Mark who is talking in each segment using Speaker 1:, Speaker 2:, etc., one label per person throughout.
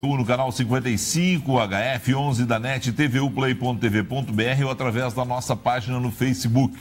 Speaker 1: No canal 55, HF 11 da NET, tvuplay.tv.br ou através da nossa página no Facebook.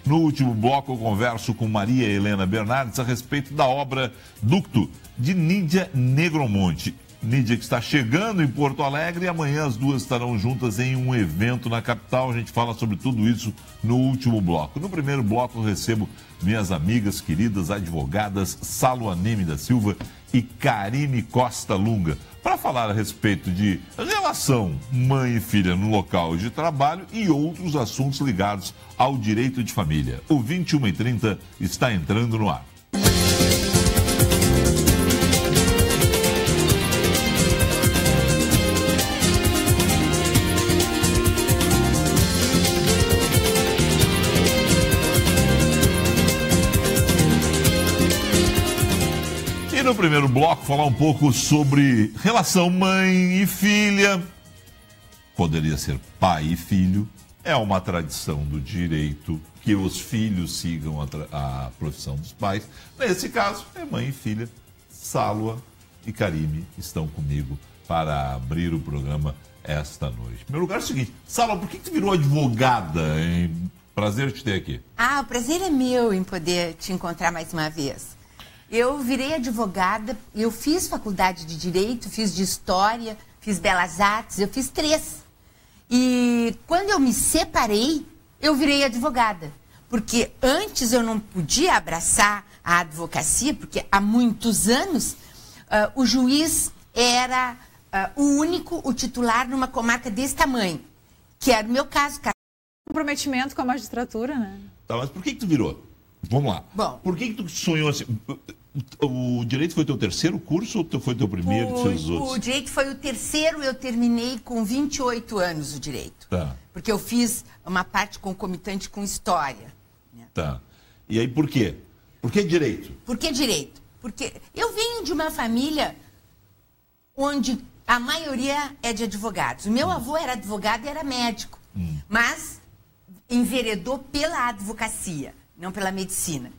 Speaker 1: No último bloco eu converso com Maria Helena Bernardes a respeito da obra Ducto, de Nídia Negromonte. Nídia que está chegando em Porto Alegre e amanhã as duas estarão juntas em um evento na capital. A gente fala sobre tudo isso no último bloco. No primeiro bloco eu recebo minhas amigas queridas advogadas Saluaneme da Silva e Karine Costa Lunga, para falar a respeito de relação mãe e filha no local de trabalho e outros assuntos ligados ao direito de família. O 21h30 está entrando no ar. No primeiro bloco, falar um pouco sobre relação mãe e filha. Poderia ser pai e filho. É uma tradição do direito que os filhos sigam a profissão dos pais. Nesse caso, é mãe e filha. Sálua e Karine estão comigo para abrir o programa esta noite. Em primeiro lugar, é o seguinte. Sálua, por que tu virou advogada? Prazer te ter aqui.
Speaker 2: O prazer é meu em poder te encontrar mais uma vez. Eu virei advogada, eu fiz faculdade de Direito, fiz de História, fiz Belas Artes, eu fiz 3. E quando eu me separei, eu virei advogada. Porque antes eu não podia abraçar a advocacia, porque há muitos anos o juiz era o único, o titular numa comarca desse tamanho, que era o meu caso.
Speaker 3: Comprometimento com a magistratura, né?
Speaker 1: Tá, mas por que tu virou? Vamos lá.
Speaker 2: Bom,
Speaker 1: por que tu sonhou assim? O direito foi teu terceiro curso ou foi teu primeiro?
Speaker 2: O direito foi o terceiro, eu terminei com 28 anos o direito.
Speaker 1: Tá.
Speaker 2: Porque eu fiz uma parte concomitante com história. Né?
Speaker 1: Tá. E aí por quê? Por que direito?
Speaker 2: Por que direito? Porque eu venho de uma família onde a maioria é de advogados. O meu avô era advogado e era médico, mas enveredou pela advocacia, não pela medicina.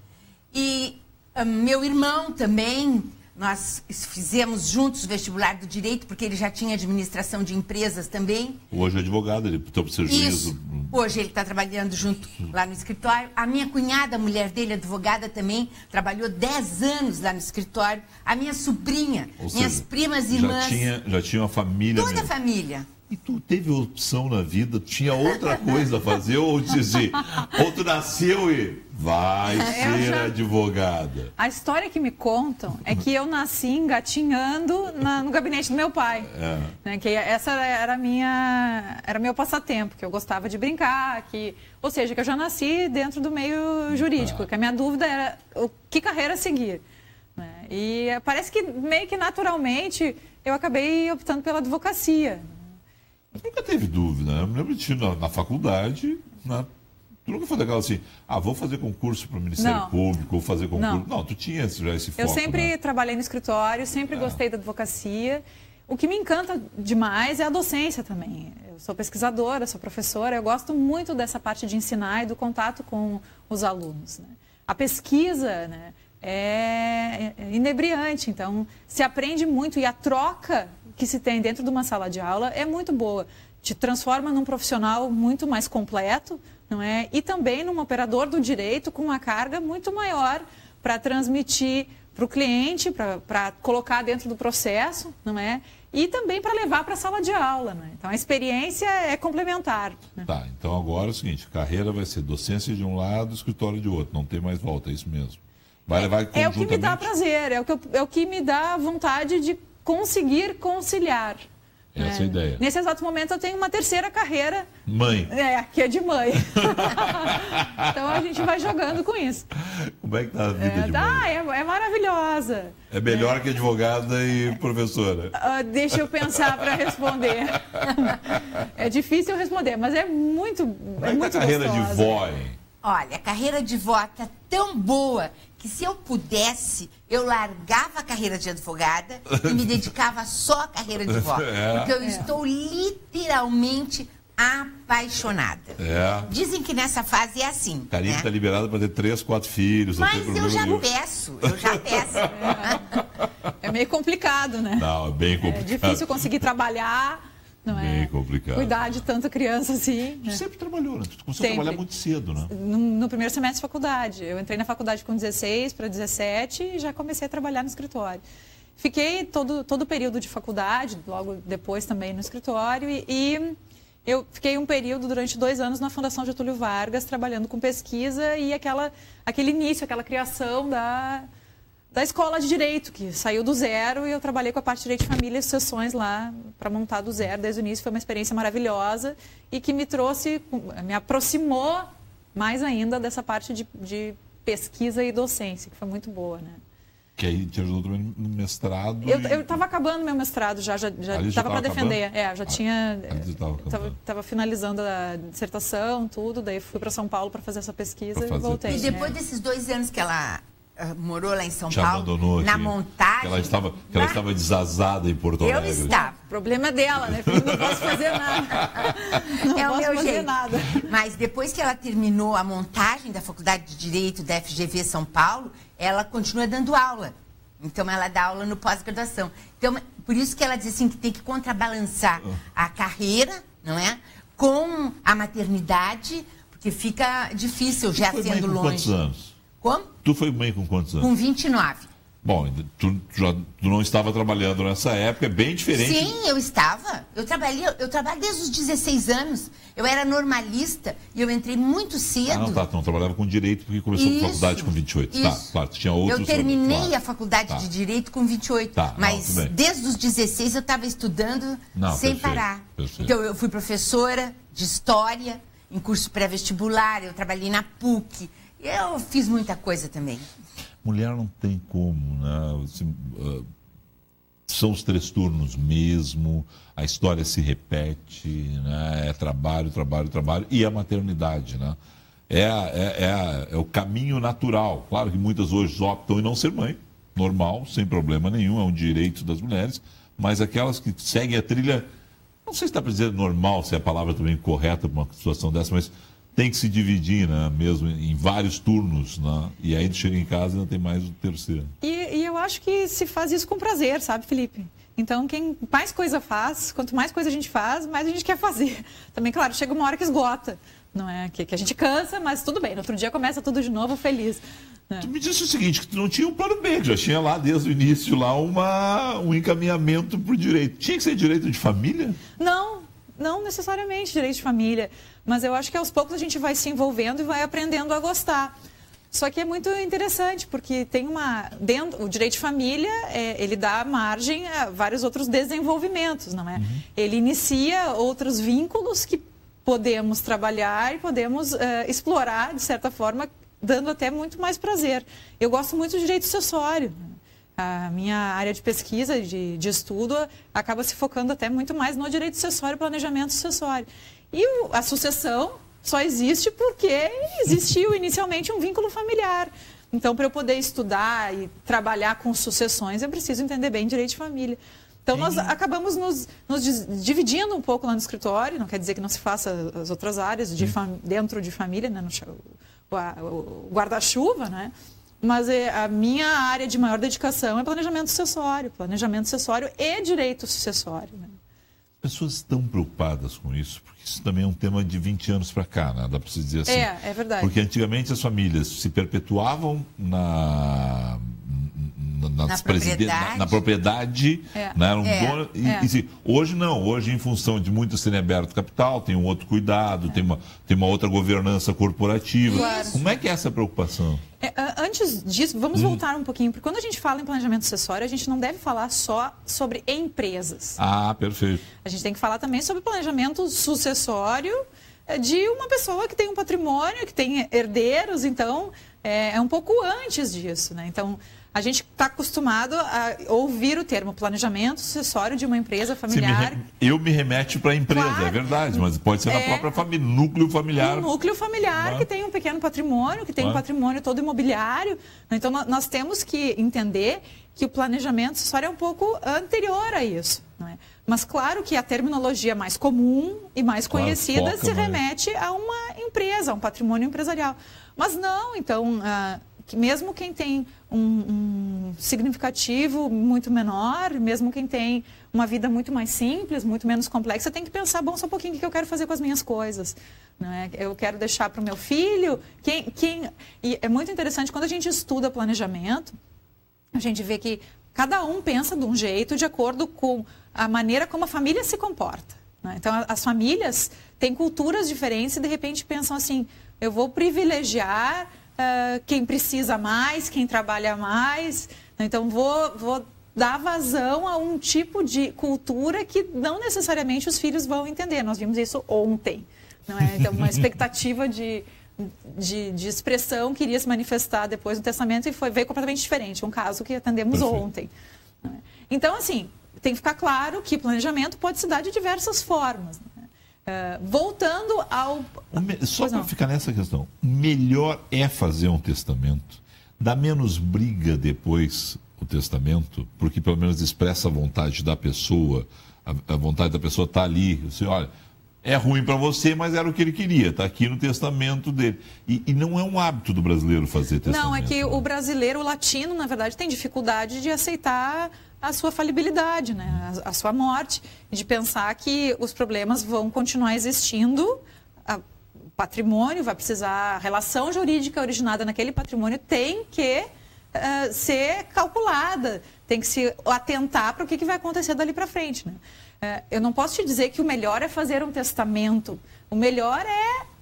Speaker 2: E meu irmão também, nós fizemos juntos o vestibular do direito, porque ele já tinha administração de empresas também.
Speaker 1: Hoje é advogado, ele optou por ser juiz.
Speaker 2: Isso. Hoje ele está trabalhando junto lá no escritório. A minha cunhada, a mulher dele, advogada também, trabalhou 10 anos lá no escritório. A minha sobrinha, minhas primas e irmãs.
Speaker 1: Já tinha uma família.
Speaker 2: Toda a família.
Speaker 1: E tu teve opção na vida? Tinha outra coisa a fazer? Ou tu nasceu e vai ser advogada?
Speaker 3: A história que me contam é que eu nasci engatinhando no gabinete do meu pai. Né, que essa era meu passatempo, que eu gostava de brincar, ou seja, que eu já nasci dentro do meio jurídico, que a minha dúvida era que carreira seguir. Né? E parece que meio que naturalmente eu acabei optando pela advocacia.
Speaker 1: Nunca teve dúvida, né? Eu me lembro de ti na faculdade, né? Tu nunca foi daquela assim, vou fazer concurso para o Ministério Público, vou fazer concurso. Não, tu tinha já esse foco.
Speaker 3: Eu sempre trabalhei no escritório, sempre gostei da advocacia. O que me encanta demais é a docência também. Eu sou pesquisadora, sou professora, eu gosto muito dessa parte de ensinar e do contato com os alunos. Né? A pesquisa, né, é inebriante, então se aprende muito e a troca que se tem dentro de uma sala de aula é muito boa. Te transforma num profissional muito mais completo, não é? E também num operador do direito com uma carga muito maior para transmitir para o cliente, para colocar dentro do processo, não é? E também para levar para a sala de aula, né? Então a experiência é complementar. Né?
Speaker 1: Tá, então agora é o seguinte, carreira vai ser docência de um lado, escritório de outro, não tem mais volta, é isso mesmo. Vai levar conjuntamente?
Speaker 3: É o que me dá prazer, é o que me dá vontade de conseguir conciliar.
Speaker 1: Essa é a ideia.
Speaker 3: Nesse exato momento eu tenho uma terceira carreira.
Speaker 1: Mãe.
Speaker 3: Que é de mãe. Então a gente vai jogando com isso.
Speaker 1: Como é que tá a vida de mãe?
Speaker 3: É maravilhosa.
Speaker 1: É melhor que advogada e professora.
Speaker 3: Deixa eu pensar para responder. É difícil responder, mas é muito
Speaker 1: Como é que tá a carreira de vó, hein?
Speaker 2: Olha, a carreira de vó tá tão boa que se eu pudesse, eu largava a carreira de advogada e me dedicava só à carreira de vó. Porque eu estou literalmente apaixonada. Dizem que nessa fase é assim.
Speaker 1: Karine está liberada para ter 3, 4 filhos.
Speaker 2: Mas eu já peço.
Speaker 3: É meio complicado, né?
Speaker 1: Não, é bem complicado.
Speaker 3: É difícil conseguir trabalhar, não é?
Speaker 1: Bem complicado.
Speaker 3: Cuidar de tanta criança assim.
Speaker 1: Tu sempre trabalhou, né? Tu começou a trabalhar muito cedo, né?
Speaker 3: No primeiro semestre de faculdade. Eu entrei na faculdade com 16 para 17 e já comecei a trabalhar no escritório. Fiquei todo o período de faculdade, logo depois também no escritório, e eu fiquei um período, durante 2 anos, na Fundação Getúlio Vargas, trabalhando com pesquisa e aquele início, aquela criação da escola de direito, que saiu do zero, e eu trabalhei com a parte de direito de família e sucessões lá para montar do zero desde o início. Foi uma experiência maravilhosa e que me aproximou mais ainda dessa parte de pesquisa e docência, que foi muito boa, né?
Speaker 1: Que aí te ajudou também no mestrado.
Speaker 3: Eu estava acabando meu mestrado, já estava para defender. Já tinha. Estava finalizando a dissertação, tudo, daí fui para São Paulo para fazer essa pesquisa e voltei.
Speaker 2: E depois desses 2 anos que ela morou lá em São
Speaker 1: te
Speaker 2: Paulo,
Speaker 1: abandonou
Speaker 2: na
Speaker 1: aqui.
Speaker 2: montagem...
Speaker 1: Que ela estava desazada em Porto Alegre.
Speaker 2: Eu estava.
Speaker 3: O problema é dela, né? Porque não posso fazer nada. Não posso fazer nada.
Speaker 2: Mas depois que ela terminou a montagem da Faculdade de Direito da FGV São Paulo, ela continua dando aula. Então, ela dá aula no pós-graduação. Então, por isso que ela diz assim que tem que contrabalançar a carreira, não é? Com a maternidade, porque fica difícil já sendo longe.
Speaker 1: Quantos anos?
Speaker 2: Como?
Speaker 1: Tu foi mãe com quantos anos?
Speaker 2: Com 29.
Speaker 1: Bom, tu não estava trabalhando nessa época, é bem diferente.
Speaker 2: Sim, eu estava. Eu trabalho desde os 16 anos. Eu era normalista e eu entrei muito cedo.
Speaker 1: Tu não trabalhava com direito porque começou a faculdade com 28. Tá, claro, tu tinha outros...
Speaker 2: Eu terminei a faculdade de direito com 28, mas desde os 16 eu estava estudando sem parar.
Speaker 1: Perfeito.
Speaker 2: Então eu fui professora de história em curso pré-vestibular, eu trabalhei na PUC, eu fiz muita coisa também.
Speaker 1: Mulher não tem como, né? São os 3 turnos mesmo, a história se repete, né? É trabalho, trabalho, trabalho, e a maternidade, né? É o caminho natural. Claro que muitas hoje optam em não ser mãe, normal, sem problema nenhum, é um direito das mulheres, mas aquelas que seguem a trilha, não sei se está para dizer normal, se é a palavra também correta para uma situação dessa, mas tem que se dividir, né, mesmo em vários turnos, né? E aí chega em casa e ainda tem mais o terceiro.
Speaker 3: E eu acho que se faz isso com prazer, sabe, Felipe? Então, quem mais coisa faz, quanto mais coisa a gente faz, mais a gente quer fazer. Também, claro, chega uma hora que esgota, não é? Que a gente cansa, mas tudo bem. No outro dia começa tudo de novo, feliz. Né? Tu
Speaker 1: me disse o seguinte, que tu não tinha um plano B, já tinha lá desde o início lá um encaminhamento para o direito. Tinha que ser direito de família?
Speaker 3: Não necessariamente direito de família, mas eu acho que aos poucos a gente vai se envolvendo e vai aprendendo a gostar. Só que é muito interessante, porque tem o direito de família, ele dá margem a vários outros desenvolvimentos, não é? Uhum. Ele inicia outros vínculos que podemos trabalhar e podemos explorar, de certa forma, dando até muito mais prazer. Eu gosto muito do direito sucessório. A minha área de pesquisa, de estudo, acaba se focando até muito mais no direito sucessório, planejamento sucessório. E a sucessão só existe porque existiu inicialmente um vínculo familiar. Então, para eu poder estudar e trabalhar com sucessões, eu preciso entender bem direito de família. Então, nós acabamos nos dividindo um pouco lá no escritório, não quer dizer que não se faça as outras áreas dentro de família, né, o guarda-chuva, né? Mas a minha área de maior dedicação é planejamento sucessório e direito sucessório. Né?
Speaker 1: As pessoas estão preocupadas com isso, porque isso também é um tema de 20 anos para cá, né? Dá para se dizer assim.
Speaker 3: É verdade.
Speaker 1: Porque antigamente as famílias se perpetuavam na propriedade, né? Hoje não, hoje em função de muito serem aberto capital, tem um outro cuidado, tem uma outra governança corporativa. Claro. Como é que é essa preocupação?
Speaker 3: Antes disso, vamos voltar um pouquinho, porque quando a gente fala em planejamento sucessório, a gente não deve falar só sobre empresas.
Speaker 1: Ah, perfeito.
Speaker 3: A gente tem que falar também sobre planejamento sucessório de uma pessoa que tem um patrimônio, que tem herdeiros, então é um pouco antes disso, né? Então, a gente está acostumado a ouvir o termo planejamento sucessório de uma empresa familiar.
Speaker 1: Eu me remete para a empresa, claro. É verdade, mas pode ser na própria família, núcleo familiar.
Speaker 3: Um núcleo familiar que tem um pequeno patrimônio, que tem um patrimônio todo imobiliário. Então, nós temos que entender que o planejamento sucessório é um pouco anterior a isso. Não é? Mas, claro que a terminologia mais comum e mais conhecida se remete a uma empresa, a um patrimônio empresarial. Mas não, então... que mesmo quem tem um significativo muito menor, mesmo quem tem uma vida muito mais simples, muito menos complexa, tem que pensar, bom, só um pouquinho o que eu quero fazer com as minhas coisas. Não é? Eu quero deixar para o meu filho... E é muito interessante, quando a gente estuda planejamento, a gente vê que cada um pensa de um jeito de acordo com a maneira como a família se comporta. Né? Então, as famílias têm culturas diferentes e, de repente, pensam assim, eu vou privilegiar quem precisa mais, quem trabalha mais. Então, vou dar vazão a um tipo de cultura que não necessariamente os filhos vão entender. Nós vimos isso ontem. Não é? Então, uma expectativa de expressão que iria se manifestar depois do testamento e veio completamente diferente. Um caso que atendemos ontem. Não é? Então, assim, tem que ficar claro que planejamento pode se dar de diversas formas. Voltando ao...
Speaker 1: Só para ficar nessa questão, melhor é fazer um testamento, dá menos briga depois o testamento, porque pelo menos expressa a vontade da pessoa, a vontade da pessoa está ali, você olha, é ruim para você, mas era o que ele queria, está aqui no testamento dele. E não é um hábito do brasileiro fazer testamento.
Speaker 3: Não, é que o brasileiro, o latino, na verdade, tem dificuldade de aceitar a sua falibilidade, né? A sua morte, de pensar que os problemas vão continuar existindo, o patrimônio vai precisar, a relação jurídica originada naquele patrimônio tem que ser calculada, tem que se atentar para o que vai acontecer dali para frente, né? Eu não posso te dizer que o melhor é fazer um testamento, o melhor é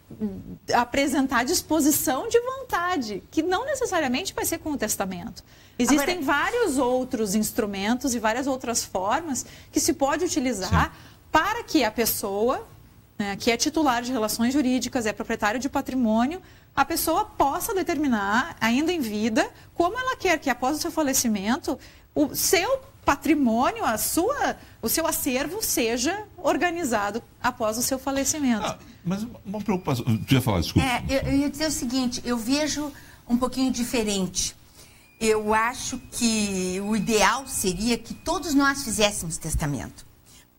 Speaker 3: apresentar disposição de vontade, que não necessariamente vai ser com o testamento. Existem vários outros instrumentos e várias outras formas que se pode utilizar para que a pessoa, que é titular de relações jurídicas, é proprietário de patrimônio, a pessoa possa determinar, ainda em vida, como ela quer que, após o seu falecimento, o seu patrimônio, o seu acervo seja organizado após o seu falecimento.
Speaker 1: Mas uma preocupação... Tu ia falar, desculpa.
Speaker 2: Eu ia dizer o seguinte, eu vejo um pouquinho diferente. Eu acho que o ideal seria que todos nós fizéssemos testamento.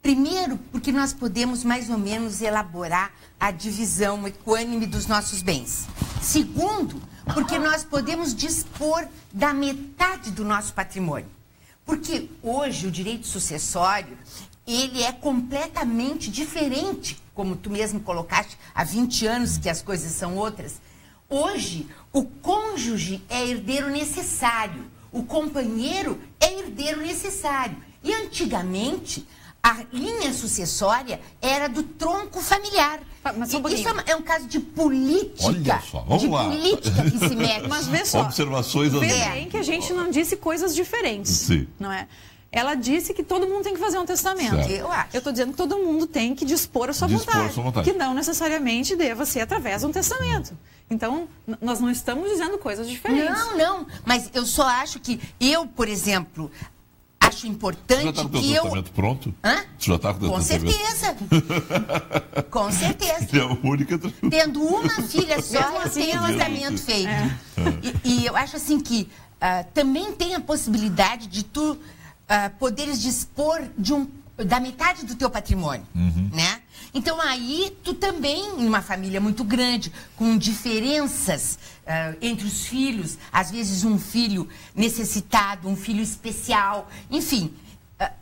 Speaker 2: Primeiro, porque nós podemos mais ou menos elaborar a divisão equânime dos nossos bens. Segundo, porque nós podemos dispor da metade do nosso patrimônio. Porque hoje o direito sucessório, ele é completamente diferente, como tu mesmo colocaste, há 20 anos que as coisas são outras. Hoje, o cônjuge é herdeiro necessário, o companheiro é herdeiro necessário. E antigamente, a linha sucessória era do tronco familiar.
Speaker 3: Mas
Speaker 2: isso é um caso de política.
Speaker 1: Olha só, vamos lá.
Speaker 2: Política que se mete.
Speaker 3: Mas vê só,
Speaker 1: observações
Speaker 3: vê bem que a gente não disse coisas diferentes.
Speaker 1: Sim.
Speaker 3: Não é? Ela disse que todo mundo tem que fazer um testamento.
Speaker 1: Certo.
Speaker 2: Eu acho.
Speaker 3: Eu estou dizendo que todo mundo tem que dispor a sua vontade. Que não necessariamente deva ser através de um testamento. Então, nós não estamos dizendo coisas diferentes.
Speaker 2: Não. Mas eu só acho que eu, por exemplo, acho importante
Speaker 1: já está com o teu testamento pronto?
Speaker 2: Hã?
Speaker 1: Já está com o teu testamento?
Speaker 2: Com certeza.
Speaker 1: É a única...
Speaker 2: Tendo uma filha só, eu tenho um casamento feito. E eu acho assim que também tem a possibilidade de tu poderes dispor da metade do teu patrimônio, né? Então aí tu também, em uma família muito grande, com diferenças entre os filhos, às vezes um filho necessitado, um filho especial, enfim,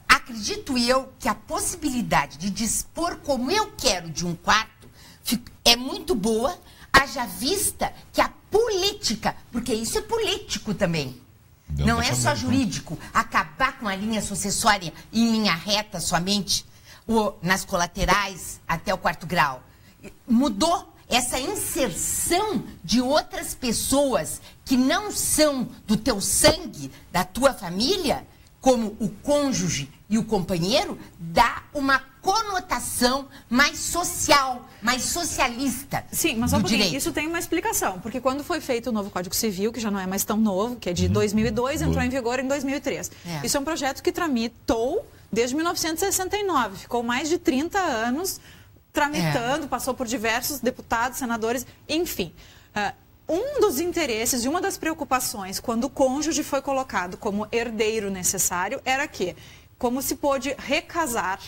Speaker 2: acredito eu que a possibilidade de dispor como eu quero de um quarto é muito boa, haja vista que a política, porque isso é político também, não é só jurídico, acabar com a linha sucessória em linha reta somente, ou nas colaterais até o 4º grau. Mudou essa inserção de outras pessoas que não são do teu sangue, da tua família, como o cônjuge e o companheiro, dá uma conotação mais social, mais socialista.
Speaker 3: Sim, mas só porque isso tem uma explicação. Porque quando foi feito o novo Código Civil, que já não é mais tão novo, que é de 2002, entrou em vigor em 2003. Isso é um projeto que tramitou desde 1969. Ficou mais de 30 anos tramitando, passou por diversos deputados, senadores, enfim. Um dos interesses e uma das preocupações quando o cônjuge foi colocado como herdeiro necessário era que, como se pôde recasar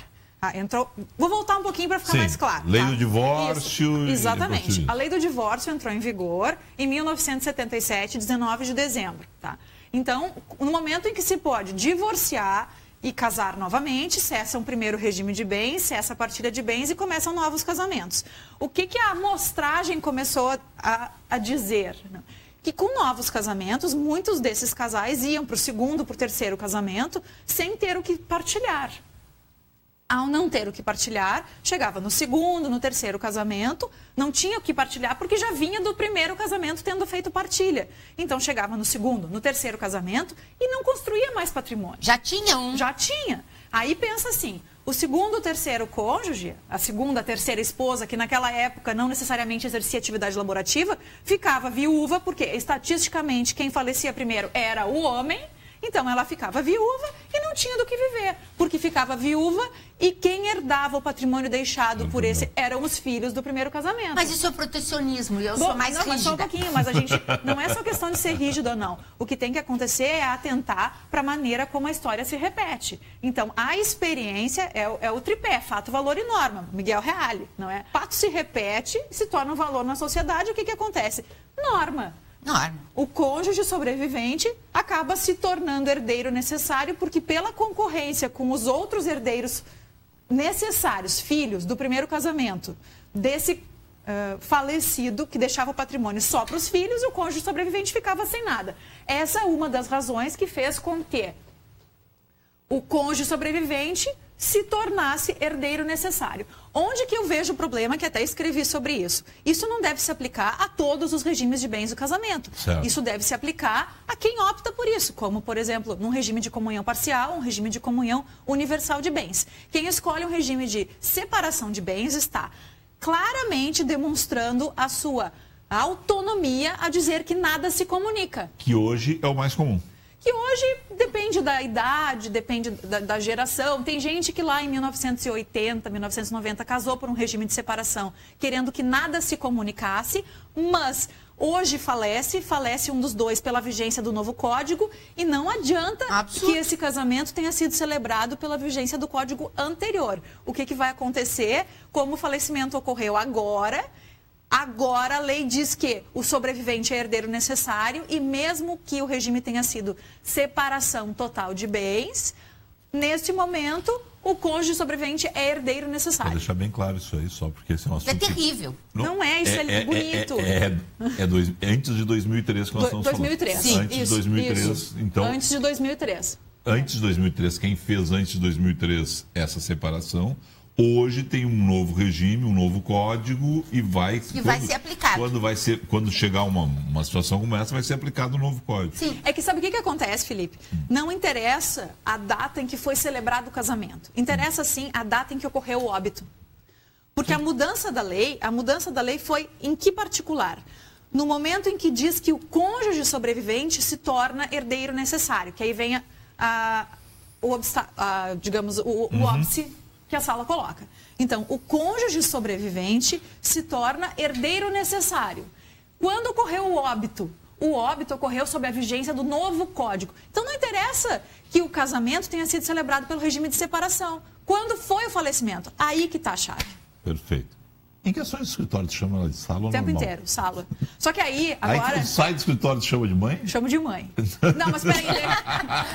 Speaker 3: Entrou. Vou voltar um pouquinho para ficar mais claro.
Speaker 1: Lei do divórcio.
Speaker 3: Exatamente. A lei do divórcio entrou em vigor em 1977, 19 de dezembro. Tá? Então, no momento em que se pode divorciar e casar novamente, cessa um primeiro regime de bens, cessa a partilha de bens e começam novos casamentos. O que a amostragem começou a dizer? Que com novos casamentos, muitos desses casais iam para o segundo, para o terceiro casamento, sem ter o que partilhar. Ao não ter o que partilhar, chegava no segundo, no terceiro casamento, não tinha o que partilhar porque já vinha do primeiro casamento tendo feito partilha. Então chegava no segundo, no terceiro casamento e não construía mais patrimônio.
Speaker 2: Já tinha um.
Speaker 3: Já tinha. Aí pensa assim, o segundo, o terceiro cônjuge, a segunda, a terceira esposa, que naquela época não necessariamente exercia atividade laborativa, ficava viúva porque estatisticamente quem falecia primeiro era o homem. Então, ela ficava viúva e não tinha do que viver, porque ficava viúva e quem herdava o patrimônio deixado por esse eram os filhos do primeiro casamento.
Speaker 2: Mas isso é protecionismo e eu sou mais rígida.
Speaker 3: Mas só um pouquinho, mas a gente não é só questão de ser rígido ou não. O que tem que acontecer é atentar para a maneira como a história se repete. Então, a experiência é o tripé, fato, valor e norma. Miguel Reale, não é? Fato se repete, se torna um valor na sociedade, o que acontece? Norma. O cônjuge sobrevivente acaba se tornando herdeiro necessário porque pela concorrência com os outros herdeiros necessários, filhos do primeiro casamento, desse falecido que deixava o patrimônio só para os filhos, o cônjuge sobrevivente ficava sem nada. Essa é uma das razões que fez com que o cônjuge sobrevivente se tornasse herdeiro necessário. Onde que eu vejo o problema, que até escrevi sobre isso? Isso não deve se aplicar a todos os regimes de bens do casamento.
Speaker 1: Certo.
Speaker 3: Isso deve se aplicar a quem opta por isso, como, por exemplo, num regime de comunhão parcial, um regime de comunhão universal de bens. Quem escolhe um regime de separação de bens está claramente demonstrando a sua autonomia a dizer que nada se comunica.
Speaker 1: Que hoje é o mais comum.
Speaker 3: Que hoje depende da idade, depende da geração. Tem gente que lá em 1980, 1990 casou por um regime de separação, querendo que nada se comunicasse, mas hoje falece um dos dois pela vigência do novo código e não adianta que esse casamento tenha sido celebrado pela vigência do código anterior. O que vai acontecer? Como o falecimento ocorreu agora a lei diz que o sobrevivente é herdeiro necessário e mesmo que o regime tenha sido separação total de bens, neste momento o cônjuge sobrevivente é herdeiro necessário.
Speaker 1: Vou deixar bem claro isso aí, só porque esse é um assunto...
Speaker 2: É terrível.
Speaker 3: Não é, isso é bonito.
Speaker 1: Antes de 2003 que nós estamos
Speaker 3: 2003.
Speaker 1: falando.
Speaker 3: Sim,
Speaker 1: antes de 2003,
Speaker 3: isso.
Speaker 1: então...
Speaker 3: Antes de 2003.
Speaker 1: Antes de 2003, quem fez antes de 2003 essa separação... Hoje tem um novo regime, um novo código e vai
Speaker 2: ser aplicado.
Speaker 1: Quando chegar uma situação como essa, vai ser aplicado o novo código.
Speaker 3: Sim, é que sabe o que acontece, Felipe? Não interessa a data em que foi celebrado o casamento. Interessa sim a data em que ocorreu o óbito. Porque a mudança da lei foi em que particular? No momento em que diz que o cônjuge sobrevivente se torna herdeiro necessário, que aí vem o óbice que a sala coloca. Então, o cônjuge sobrevivente se torna herdeiro necessário. Quando ocorreu o óbito ocorreu sob a vigência do novo código. Então, não interessa que o casamento tenha sido celebrado pelo regime de separação. Quando foi o falecimento? Aí que está a chave.
Speaker 1: Perfeito. Em que ações do escritório te chama ela de sala ou normal?
Speaker 3: O tempo inteiro, sala. Só que aí, agora...
Speaker 1: Aí sai do escritório e te chama de mãe?
Speaker 3: Chamo de mãe. Não, mas peraí.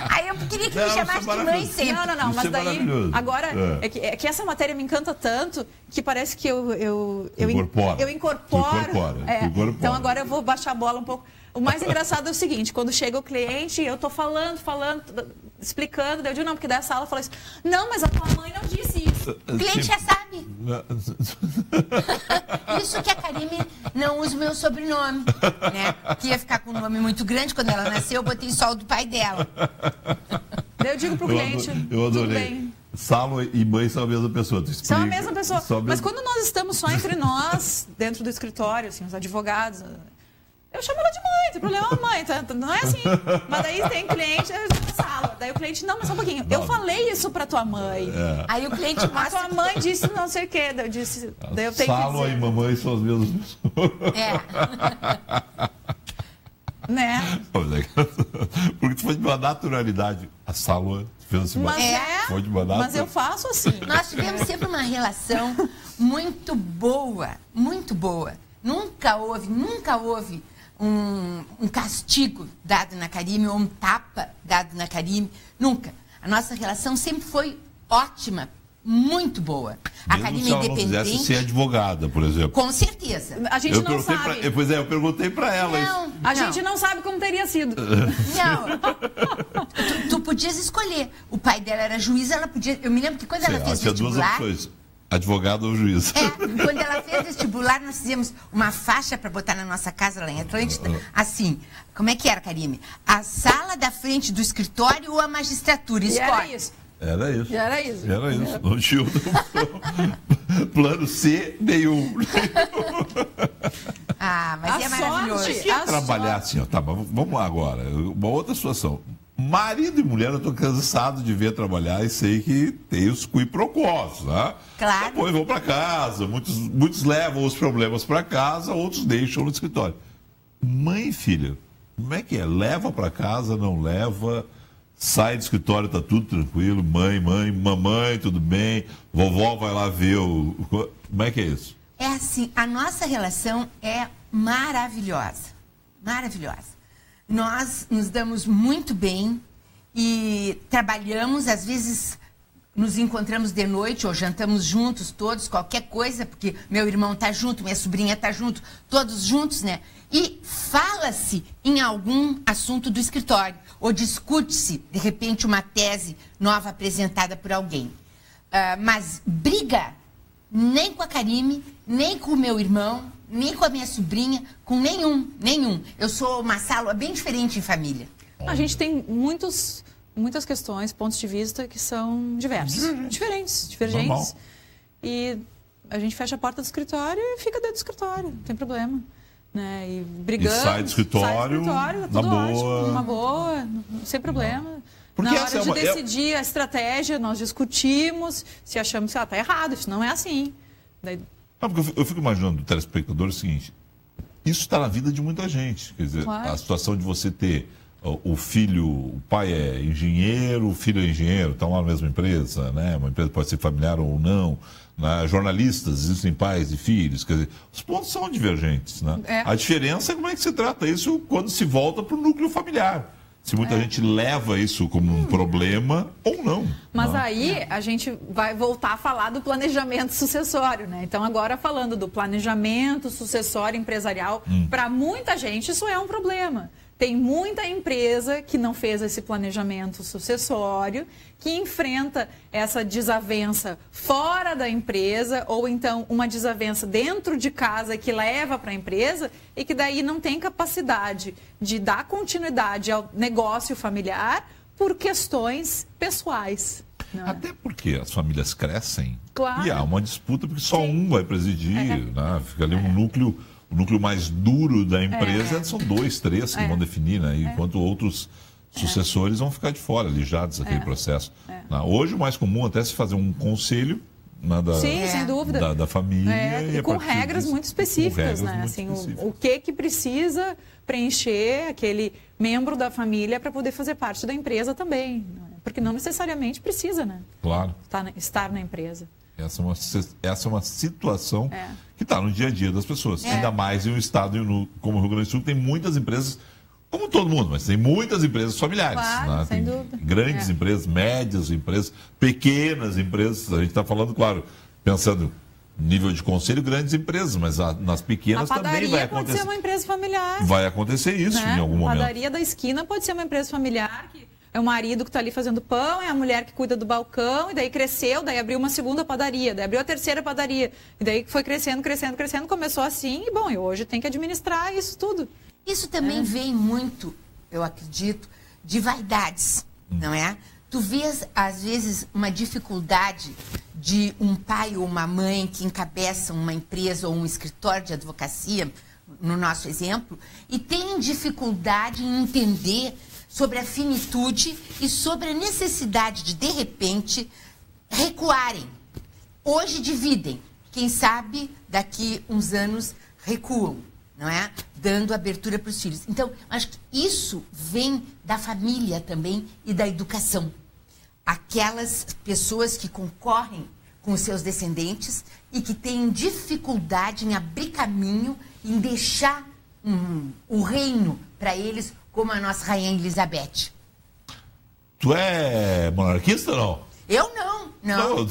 Speaker 2: Aí eu queria que me chamasse de mãe sempre.
Speaker 3: Não, mas daí... Agora, é que essa matéria me encanta tanto que parece que eu incorporo. Então agora eu vou baixar a bola um pouco. O mais engraçado é o seguinte, quando chega o cliente, eu tô falando, explicando, daí eu digo, não, porque daí a sala fala isso. Não, mas a tua mãe não disse isso.
Speaker 2: O cliente já sabe. Isso que a Karime não usa o meu sobrenome, né? Que ia ficar com um nome muito grande quando ela nasceu, eu botei só o do pai dela.
Speaker 3: Daí eu digo pro cliente,
Speaker 1: eu adorei. Salo e mãe são a mesma pessoa.
Speaker 3: São a mesma pessoa. Mas quando nós estamos só entre nós, dentro do escritório, assim, os advogados... Eu chamo ela de mãe, não tem problema, mãe, não é assim. Mas daí tem cliente, eu estou na sala. Daí o cliente, não, mas só um pouquinho. Eu falei isso pra tua mãe.
Speaker 2: Aí o cliente mostra.
Speaker 3: A tua mãe disse não sei o quê. Daí eu disse. Daí eu tenho
Speaker 1: Salo
Speaker 3: que dizer.
Speaker 1: e mamãe são as mesmas pessoas.
Speaker 3: Né?
Speaker 1: Porque tu foi de uma naturalidade. A Salwa fez assim, foi de uma naturalidade.
Speaker 3: Mas eu faço assim.
Speaker 2: Nós tivemos sempre uma relação muito boa, muito boa. Nunca houve um castigo dado na Karime ou um tapa dado na Karime. Nunca. A nossa relação sempre foi ótima, muito boa. A Karime
Speaker 1: se ela
Speaker 2: independente.
Speaker 1: Não quisesse ser advogada, por exemplo.
Speaker 2: Com certeza.
Speaker 3: A gente não sabe.
Speaker 1: Eu perguntei para ela isso.
Speaker 3: A gente não sabe como teria sido.
Speaker 2: Não. Tu podias escolher. O pai dela era juiz, ela podia. Eu me lembro que quando ela fez vestibular.
Speaker 1: Tinha 2 opções. Advogado ou juiz.
Speaker 2: Quando ela fez vestibular, nós fizemos uma faixa para botar na nossa casa lá em Atlântida. Assim, como é que era, Karime? A sala da frente do escritório ou a magistratura? Escolhe.
Speaker 1: Era isso.
Speaker 3: Era isso.
Speaker 1: Não tinha plano C nenhum.
Speaker 2: Mas é maravilhoso.
Speaker 1: Trabalhar assim, ó. Tá, vamos lá agora. Uma outra situação. Marido e mulher, eu estou cansado de ver trabalhar e sei que tem os quiprocós, né?
Speaker 2: Claro.
Speaker 1: Depois vão para casa, muitos levam os problemas para casa, outros deixam no escritório. Mãe e filha, como é que é? Leva para casa, não leva? Sai do escritório, tá tudo tranquilo? Mamãe, tudo bem? Vovó vai lá ver Como é que é isso?
Speaker 2: É assim, a nossa relação é maravilhosa. Maravilhosa. Nós nos damos muito bem e trabalhamos, às vezes nos encontramos de noite ou jantamos juntos todos, qualquer coisa, porque meu irmão está junto, minha sobrinha está junto, todos juntos, né? E fala-se em algum assunto do escritório ou discute-se, de repente, uma tese nova apresentada por alguém. Mas briga nem com a Karime, nem com o meu irmão, nem com a minha sobrinha, com nenhum. Eu sou uma Salwa bem diferente em família.
Speaker 3: A gente tem muitas questões, pontos de vista que são diversos, divergentes.
Speaker 1: Normal.
Speaker 3: E a gente fecha a porta do escritório e fica dentro do escritório, não tem problema. Né? E brigamos.
Speaker 1: E sai do escritório,
Speaker 3: tudo ótimo, numa boa, sem problema. Porque na hora de decidir a estratégia, nós discutimos, se achamos que está errado, isso não é assim. Daí...
Speaker 1: Porque eu fico imaginando, o telespectador, o seguinte, isso está na vida de muita gente. Quer dizer, claro. A situação de você ter o filho, o pai é engenheiro, o filho é engenheiro, estão lá na mesma empresa, né? Uma empresa pode ser familiar ou não. Né? Jornalistas, existem pais e filhos, quer dizer, os pontos são divergentes. Né? A diferença é como é que se trata isso quando se volta para o núcleo familiar. Se muita gente leva isso como um problema ou não.
Speaker 3: Mas aí a gente vai voltar a falar do planejamento sucessório, né? Então agora falando do planejamento sucessório empresarial, para muita gente isso é um problema. Tem muita empresa que não fez esse planejamento sucessório, que enfrenta essa desavença fora da empresa ou então uma desavença dentro de casa que leva para a empresa e que daí não tem capacidade de dar continuidade ao negócio familiar por questões pessoais.
Speaker 1: Até porque as famílias crescem
Speaker 3: e
Speaker 1: há uma disputa porque só um vai presidir, né? Fica ali um núcleo... O núcleo mais duro da empresa são 2, 3 que vão definir, né? Enquanto outros sucessores vão ficar de fora, alijados daquele processo. Hoje o mais comum até é se fazer um conselho
Speaker 3: sem dúvida.
Speaker 1: Da família.
Speaker 3: E com regras muito específicas, né? Assim, o que precisa preencher aquele membro da família para poder fazer parte da empresa também. Porque não necessariamente precisa, né?
Speaker 1: Claro.
Speaker 3: Estar na empresa.
Speaker 1: Essa é uma situação que está no dia a dia das pessoas. Ainda mais em um estado como o Rio Grande do Sul, que tem muitas empresas, como todo mundo, mas tem muitas empresas familiares.
Speaker 3: Claro,
Speaker 1: né?
Speaker 3: sem dúvida.
Speaker 1: Grandes empresas, médias empresas, pequenas empresas. A gente está falando, claro, pensando nível de conselho, grandes empresas, mas nas pequenas também vai acontecer.
Speaker 3: Pode ser uma empresa familiar.
Speaker 1: Vai acontecer isso, né? Em algum momento.
Speaker 3: A padaria da esquina pode ser uma empresa familiar que... É o marido que está ali fazendo pão, é a mulher que cuida do balcão, e daí cresceu, daí abriu uma segunda padaria, daí abriu a terceira padaria, e daí foi crescendo, começou assim, e hoje tem que administrar isso tudo.
Speaker 2: Isso também vem muito, eu acredito, de vaidades, não é? Tu vês, às vezes, uma dificuldade de um pai ou uma mãe que encabeçam uma empresa ou um escritório de advocacia, no nosso exemplo, e tem dificuldade em entender sobre a finitude e sobre a necessidade de repente, recuarem. Hoje dividem. Quem sabe, daqui uns anos, recuam. não é? Dando abertura para os filhos. Então, acho que isso vem da família também e da educação. Aquelas pessoas que concorrem com os seus descendentes e que têm dificuldade em abrir caminho, em deixar o reino para eles, como a nossa rainha Elizabeth.
Speaker 1: Tu é monarquista ou não?
Speaker 2: Eu não.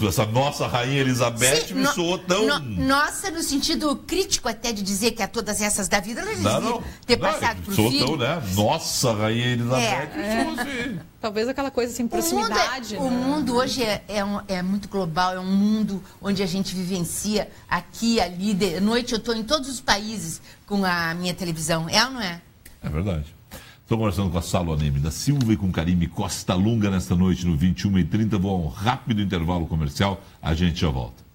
Speaker 1: Essa nossa rainha Elizabeth me soou tão...
Speaker 2: Nossa, no sentido crítico até de dizer que a todas essas da vida, ela devia ter passado por filho.
Speaker 1: Tão, né? Nossa rainha Elizabeth me soou assim.
Speaker 3: Talvez aquela coisa assim, proximidade.
Speaker 2: O mundo mundo hoje é muito global, é um mundo onde a gente vivencia aqui, ali, de noite eu estou em todos os países com a minha televisão. É ou não é?
Speaker 1: É verdade. Estou conversando com a Salo Aneme da Silva e com Karime Costa Lunga nesta noite no 21h30. Vou a um rápido intervalo comercial. A gente já volta.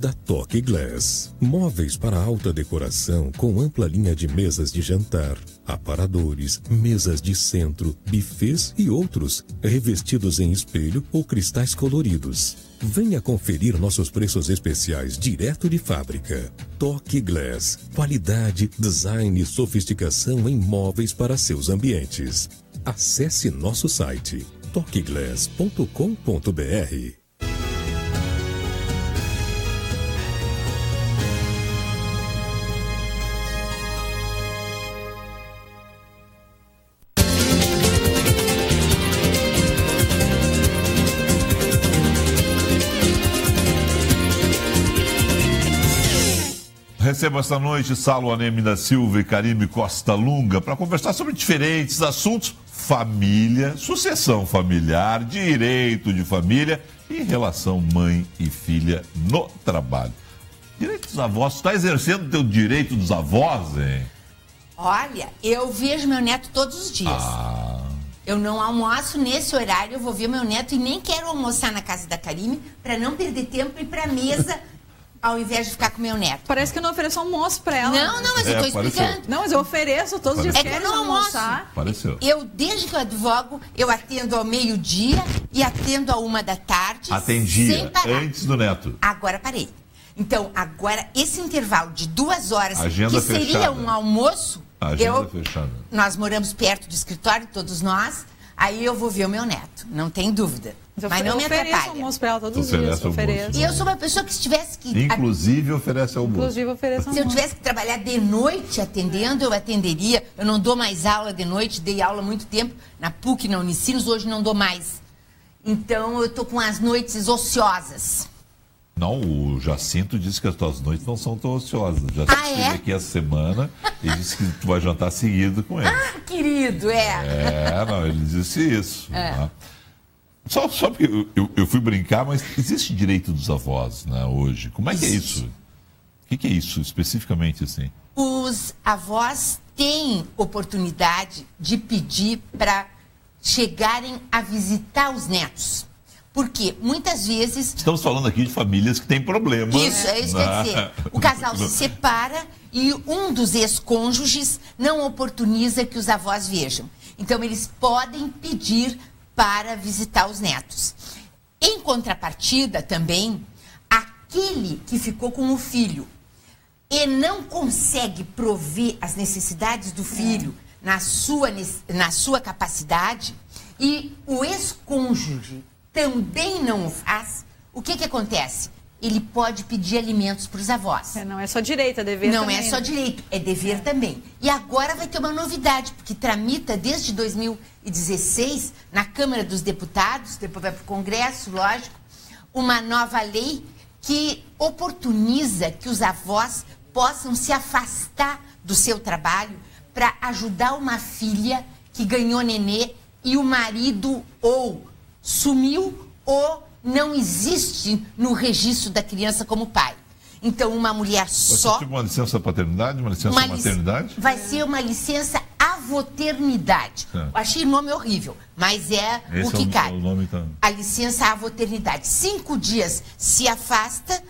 Speaker 4: Da Toque Glass. Móveis para alta decoração com ampla linha de mesas de jantar, aparadores, mesas de centro, bufês e outros, revestidos em espelho ou cristais coloridos. Venha conferir nossos preços especiais direto de fábrica. Toque Glass. Qualidade, design e sofisticação em móveis para seus ambientes. Acesse nosso site toqueglass.com.br.
Speaker 1: Recebo esta noite Salo Aneme da Silva e Karime Costa Lunga para conversar sobre diferentes assuntos: família, sucessão familiar, direito de família e relação mãe e filha no trabalho. Direito dos avós, tu está exercendo o teu direito dos avós, hein?
Speaker 2: Olha, eu vejo meu neto todos os dias. Eu não almoço nesse horário, eu vou ver meu neto e nem quero almoçar na casa da Karime para não perder tempo e ir para a mesa ao invés de ficar com meu neto.
Speaker 3: Parece que eu não ofereço almoço para ela.
Speaker 2: Não, mas eu tô explicando.
Speaker 3: Não, mas eu ofereço todos os dias.
Speaker 2: É que eu não almoço.
Speaker 1: Pareceu.
Speaker 2: Eu, desde que eu advogo, eu atendo ao meio-dia e atendo à 1h da tarde.
Speaker 1: Atendia
Speaker 2: sem parar.
Speaker 1: Antes do neto.
Speaker 2: Agora parei. Então, agora, esse intervalo de 2 horas,
Speaker 1: Agenda
Speaker 2: que seria
Speaker 1: fechada.
Speaker 2: Um almoço,
Speaker 1: Agenda fechada.
Speaker 2: Nós moramos perto do escritório, todos nós, aí eu vou ver o meu neto, não tem dúvida. Mas não me atrapalha.
Speaker 3: Eu ofereço almoço para ela todos os dias. Ofereço.
Speaker 2: E eu sou uma pessoa que se tivesse que...
Speaker 1: Inclusive oferece almoço.
Speaker 2: Se eu tivesse que trabalhar de noite atendendo, eu atenderia. Eu não dou mais aula de noite, dei aula há muito tempo na PUC, na Unicinos, hoje não dou mais. Então eu estou com as noites ociosas.
Speaker 1: Não, o Jacinto disse que as tuas noites não são tão ociosas. Já esteve aqui essa semana e disse que tu vai jantar seguido com ele.
Speaker 2: Ah, querido,
Speaker 1: não, ele disse isso. Né? Só porque eu fui brincar, mas existe direito dos avós, né, hoje. Como é que é isso? O que é isso especificamente assim?
Speaker 2: Os avós têm oportunidade de pedir para chegarem a visitar os netos. Porque muitas vezes...
Speaker 1: Estamos falando aqui de famílias que têm problemas.
Speaker 2: Isso, é isso que eu ia dizer. O casal se separa e um dos ex-cônjuges não oportuniza que os avós vejam. Então, eles podem pedir para visitar os netos. Em contrapartida, também, aquele que ficou com o filho e não consegue prover as necessidades do filho na sua capacidade e o ex-cônjuge também não o faz, o que acontece? Ele pode pedir alimentos para os avós.
Speaker 3: Não é só direito, é dever também.
Speaker 2: Não é só direito, é dever também. E agora vai ter uma novidade, porque tramita desde 2019 2016, na Câmara dos Deputados, depois vai para o Congresso, lógico, uma nova lei que oportuniza que os avós possam se afastar do seu trabalho para ajudar uma filha que ganhou nenê e o marido ou sumiu ou não existe no registro da criança como pai. Então, uma mulher só...
Speaker 1: Vai ser uma licença paternidade, uma licença maternidade?
Speaker 2: Vai ser uma licença avoternidade. Achei o nome horrível, mas é o que cai. A licença avoternidade. 5 dias se afasta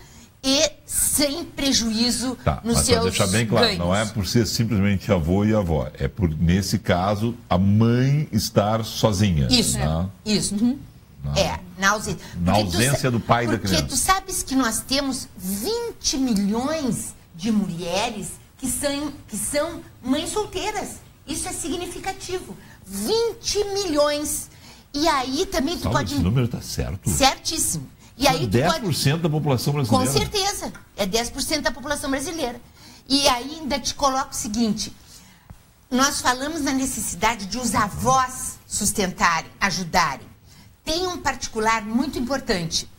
Speaker 2: e sem prejuízo nos seus ganhos.
Speaker 1: Deixar bem claro, não é por ser simplesmente avô e avó. É por, nesse caso, a mãe estar sozinha.
Speaker 2: Isso, isso. Na ausência
Speaker 1: do pai da criança.
Speaker 2: Porque tu sabes que nós temos 20 milhões de mulheres que são mães solteiras. Isso é significativo. 20 milhões. E aí também tu pode...
Speaker 1: Esse número está certo?
Speaker 2: Certíssimo. E aí
Speaker 1: 10% da população brasileira.
Speaker 2: Com certeza. É 10% da população brasileira. E ainda te coloco o seguinte. Nós falamos na necessidade de os avós sustentarem, ajudarem. Tem um particular muito importante.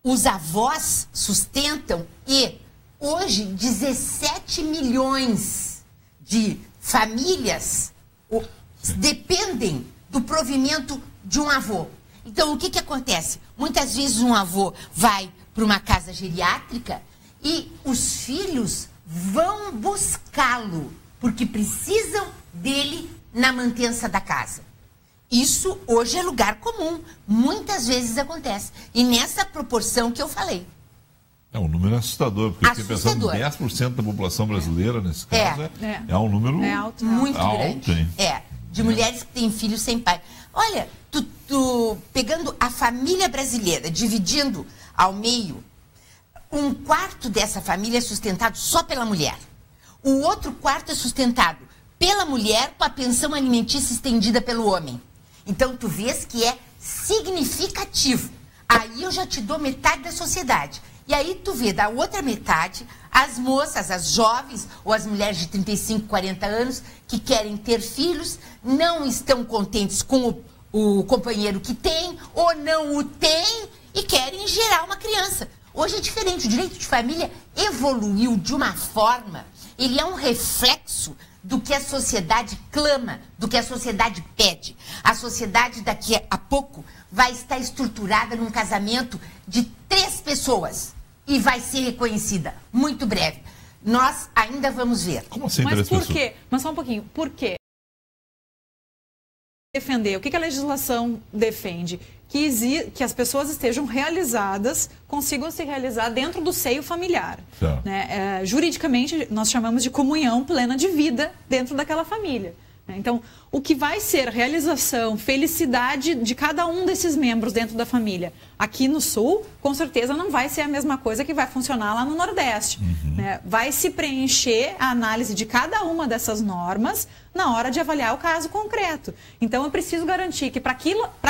Speaker 2: Os avós sustentam e hoje 17 milhões de famílias dependem do provimento de um avô. Então, o que acontece? Muitas vezes um avô vai para uma casa geriátrica e os filhos vão buscá-lo, porque precisam dele na mantença da casa. Isso hoje é lugar comum. Muitas vezes acontece. E nessa proporção que eu falei.
Speaker 1: É um número assustador, porque você pensando em 10% da população brasileira, nesse caso, é um número
Speaker 2: muito grande. De mulheres que têm filhos sem pai. Olha, tu pegando a família brasileira, dividindo ao meio, 1/4 dessa família é sustentado só pela mulher. O outro quarto é sustentado pela mulher com a pensão alimentícia estendida pelo homem. Então, tu vês que é significativo. Aí eu já te dou metade da sociedade. E aí tu vê da outra metade as moças, as jovens ou as mulheres de 35, 40 anos que querem ter filhos, não estão contentes com o companheiro que tem ou não o tem e querem gerar uma criança. Hoje é diferente. O direito de família evoluiu de uma forma, ele é um reflexo do que a sociedade clama, do que a sociedade pede. A sociedade daqui a pouco vai estar estruturada num casamento de 3 pessoas e vai ser reconhecida muito breve. Nós ainda vamos ver.
Speaker 1: Como assim,
Speaker 3: mas por quê? Mas só um pouquinho. Por quê? Defender. O que a legislação defende? Que as pessoas estejam realizadas, consigam se realizar dentro do seio familiar. Né? Juridicamente, nós chamamos de comunhão plena de vida dentro daquela família. Então, o que vai ser realização, felicidade de cada um desses membros dentro da família aqui no Sul, com certeza não vai ser a mesma coisa que vai funcionar lá no Nordeste. Né? Vai se preencher a análise de cada uma dessas normas na hora de avaliar o caso concreto. Então, eu preciso garantir que para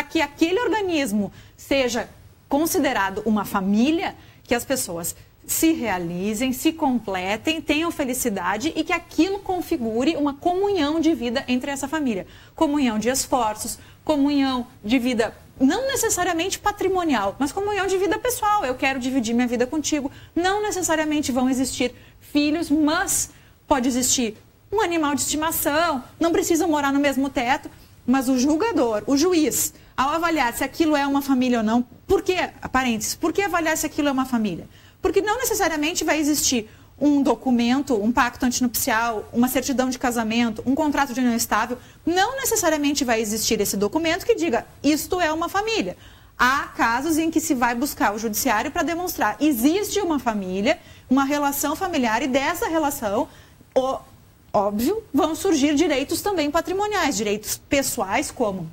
Speaker 3: que aquele organismo seja considerado uma família, que as pessoas se realizem, se completem, tenham felicidade e que aquilo configure uma comunhão de vida entre essa família. Comunhão de esforços, comunhão de vida, não necessariamente patrimonial, mas comunhão de vida pessoal. Eu quero dividir minha vida contigo. Não necessariamente vão existir filhos, mas pode existir um animal de estimação, não precisam morar no mesmo teto, mas o julgador, o juiz, ao avaliar se aquilo é uma família ou não, por que avaliar se aquilo é uma família? Porque não necessariamente vai existir um documento, um pacto antinupcial, uma certidão de casamento, um contrato de união estável. Não necessariamente vai existir esse documento que diga isto é uma família. Há casos em que se vai buscar o judiciário para demonstrar existe uma família, uma relação familiar e dessa relação, óbvio, vão surgir direitos também patrimoniais, direitos pessoais como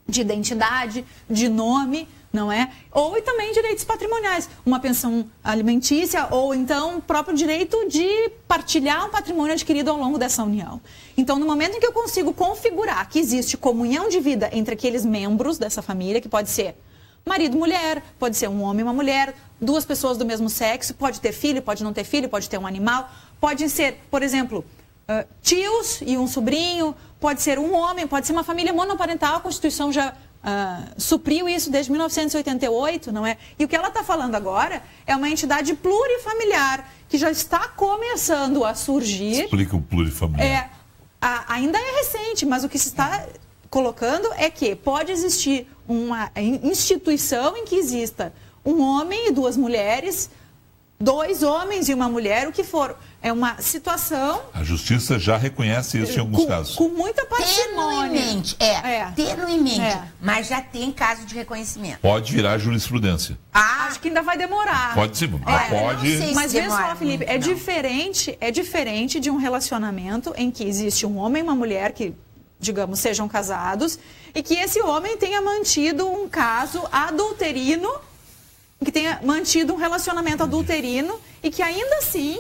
Speaker 3: de identidade, de nome, não é? Ou e também direitos patrimoniais, uma pensão alimentícia ou então o próprio direito de partilhar um patrimônio adquirido ao longo dessa união. Então, no momento em que eu consigo configurar que existe comunhão de vida entre aqueles membros dessa família, que pode ser marido e mulher, pode ser um homem e uma mulher, 2 pessoas do mesmo sexo, pode ter filho, pode não ter filho, pode ter um animal, pode ser, por exemplo, tios e um sobrinho, pode ser um homem, pode ser uma família monoparental, a Constituição já supriu isso desde 1988, não é? E o que ela está falando agora é uma entidade plurifamiliar, que já está começando a surgir.
Speaker 1: Explica o plurifamiliar.
Speaker 3: Ainda é recente, mas o que se está colocando é que pode existir uma instituição em que exista um homem e 2 mulheres, 2 homens e uma mulher, o que for. É uma situação...
Speaker 1: A justiça já reconhece isso em alguns casos.
Speaker 3: Com muita parcimônia.
Speaker 2: Tenuemente. Mas já tem caso de reconhecimento.
Speaker 1: Pode virar jurisprudência.
Speaker 3: Acho que ainda vai demorar.
Speaker 1: Pode sim, pode.
Speaker 3: Mas vê só, Felipe, é diferente de um relacionamento em que existe um homem e uma mulher que, digamos, sejam casados, e que esse homem tenha mantido um caso adulterino, que tenha mantido um relacionamento adulterino, e que ainda assim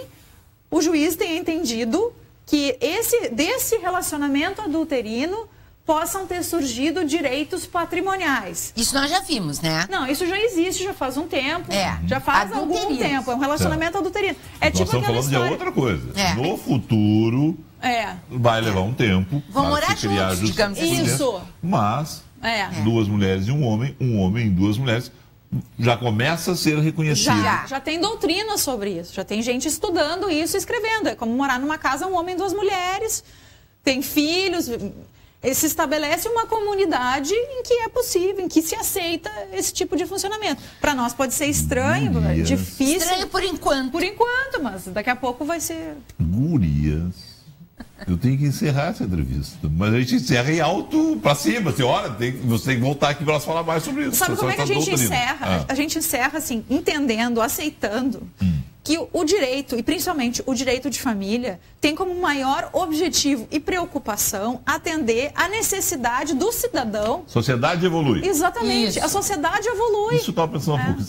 Speaker 3: o juiz tenha entendido que desse relacionamento adulterino possam ter surgido direitos patrimoniais.
Speaker 2: Isso nós já vimos, né?
Speaker 3: Não, isso já existe, já faz um tempo. Já faz algum tempo. É um relacionamento adulterino.
Speaker 1: Nós estamos falando de outra coisa. No futuro, vai levar um tempo.
Speaker 2: Vão morar juntos, digamos assim.
Speaker 3: Isso.
Speaker 1: Mas 2 mulheres e um homem e 2 mulheres, já começa a ser reconhecido.
Speaker 3: Já tem doutrina sobre isso. Já tem gente estudando isso e escrevendo. É como morar numa casa, um homem e 2 mulheres, tem filhos. Se estabelece uma comunidade em que é possível, em que se aceita esse tipo de funcionamento. Para nós pode ser estranho, difícil.
Speaker 2: Estranho por enquanto.
Speaker 3: Por enquanto, mas daqui a pouco vai ser...
Speaker 1: Gurias. Eu tenho que encerrar essa entrevista. Mas a gente encerra em alto pra cima. Assim, olha, você tem que voltar aqui para nós falar mais sobre isso.
Speaker 3: Sabe como é que a gente encerra? A gente encerra assim, entendendo, aceitando que o direito, e principalmente o direito de família, tem como maior objetivo e preocupação atender à necessidade do cidadão.
Speaker 1: Sociedade evolui.
Speaker 3: Exatamente. Isso. A sociedade evolui.
Speaker 1: Isso eu estava pensando um pouco.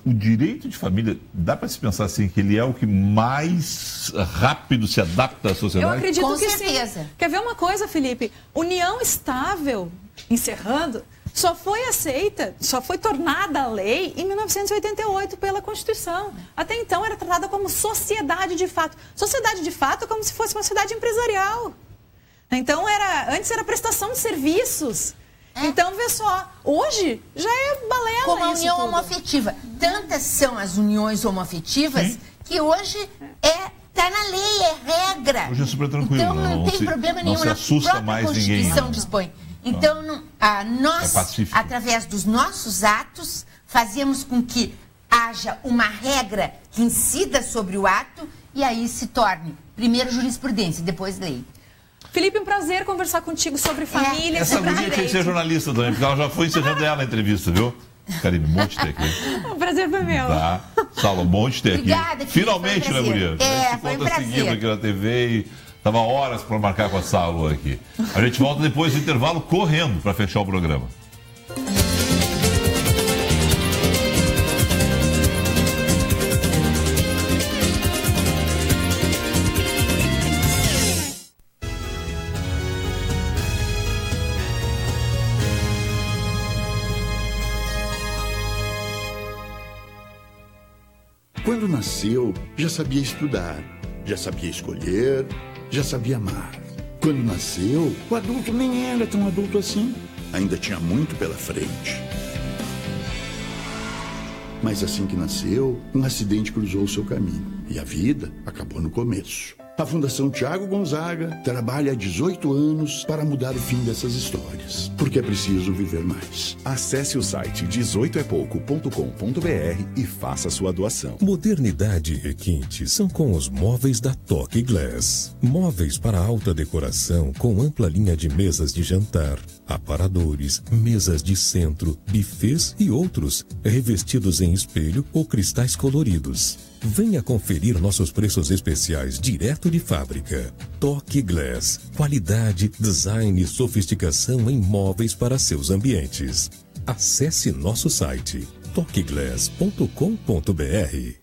Speaker 1: O direito de família, dá para se pensar assim, que ele é o que mais rápido se adapta à sociedade?
Speaker 3: Eu acredito
Speaker 2: Com
Speaker 3: que
Speaker 2: certeza.
Speaker 3: Sim. Quer ver uma coisa, Felipe? União estável, encerrando, só foi aceita, só foi tornada lei em 1988 pela Constituição. Até então era tratada como sociedade de fato. Sociedade de fato é como se fosse uma sociedade empresarial. Então antes era prestação de serviços. Então, vê só, hoje já é balela.
Speaker 2: Como a união homoafetiva. Tantas são as uniões homoafetivas que hoje está na lei, é regra.
Speaker 1: Hoje é super tranquilo.
Speaker 2: Então não tem problema nenhum.
Speaker 1: Não se assusta mais ninguém.
Speaker 2: A Constituição dispõe. Então, nós, através dos nossos atos, fazemos com que haja uma regra que incida sobre o ato e aí se torne, primeiro, jurisprudência, depois lei.
Speaker 3: Felipe, um prazer conversar contigo sobre família.
Speaker 1: Essa guria tinha que ser jornalista também, porque ela já foi encerrando ela a entrevista, viu? Karine, bom te ter aqui.
Speaker 3: O prazer foi meu.
Speaker 1: Tá. Saulo, bom te ter aqui.
Speaker 2: Obrigada,
Speaker 1: finalmente, né, guria? A gente
Speaker 2: foi um
Speaker 1: conta seguindo aqui na TV e... Tava horas para marcar com a Saulo aqui. A gente volta depois do intervalo correndo para fechar o programa.
Speaker 5: Quando nasceu, já sabia estudar, já sabia escolher, já sabia amar. Quando nasceu, o adulto nem era tão adulto assim. Ainda tinha muito pela frente. Mas assim que nasceu, um acidente cruzou o seu caminho. E a vida acabou no começo. A Fundação Tiago Gonzaga trabalha há 18 anos para mudar o fim dessas histórias. Porque é preciso viver mais.
Speaker 6: Acesse o site 18epouco.com.br e faça sua doação.
Speaker 4: Modernidade e requinte são com os móveis da Toque Glass. Móveis para alta decoração com ampla linha de mesas de jantar, aparadores, mesas de centro, bufês e outros, revestidos em espelho ou cristais coloridos. Venha conferir nossos preços especiais direto de fábrica. Toque Glass. Qualidade, design e sofisticação em móveis para seus ambientes. Acesse nosso site toqueglass.com.br.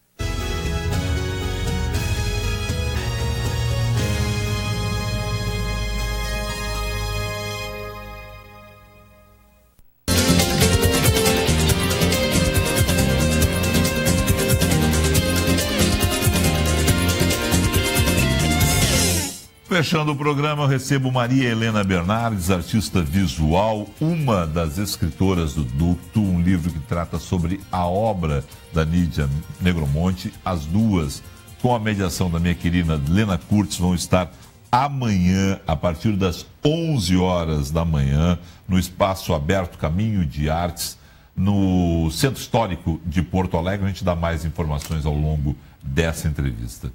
Speaker 1: Fechando o programa, eu recebo Maria Helena Bernardes, artista visual, uma das escritoras do Ducto, um livro que trata sobre a obra da Nídia Negromonte. As duas, com a mediação da minha querida Lena Kurtz, vão estar amanhã, a partir das 11 horas da manhã, no Espaço Aberto Caminho de Artes, no Centro Histórico de Porto Alegre. A gente dá mais informações ao longo dessa entrevista.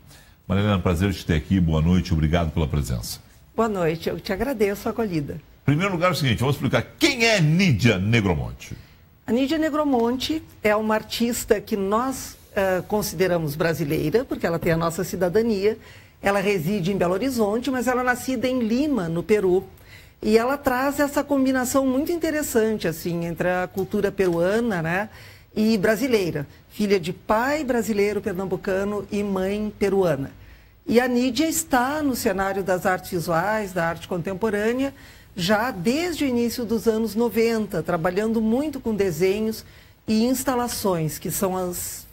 Speaker 1: Maria Helena, prazer te ter aqui, boa noite, obrigado pela presença.
Speaker 7: Boa noite, eu te agradeço a acolhida.
Speaker 1: Em primeiro lugar, é o seguinte, vamos explicar quem é Nídia Negromonte.
Speaker 7: A Nídia Negromonte é uma artista que nós consideramos brasileira, porque ela tem a nossa cidadania. Ela reside em Belo Horizonte, mas ela é nascida em Lima, no Peru. E ela traz essa combinação muito interessante, assim, entre a cultura peruana, né, e brasileira. Filha de pai brasileiro pernambucano e mãe peruana. E a Nídia está no cenário das artes visuais, da arte contemporânea, já desde o início dos anos 90, trabalhando muito com desenhos e instalações, que são as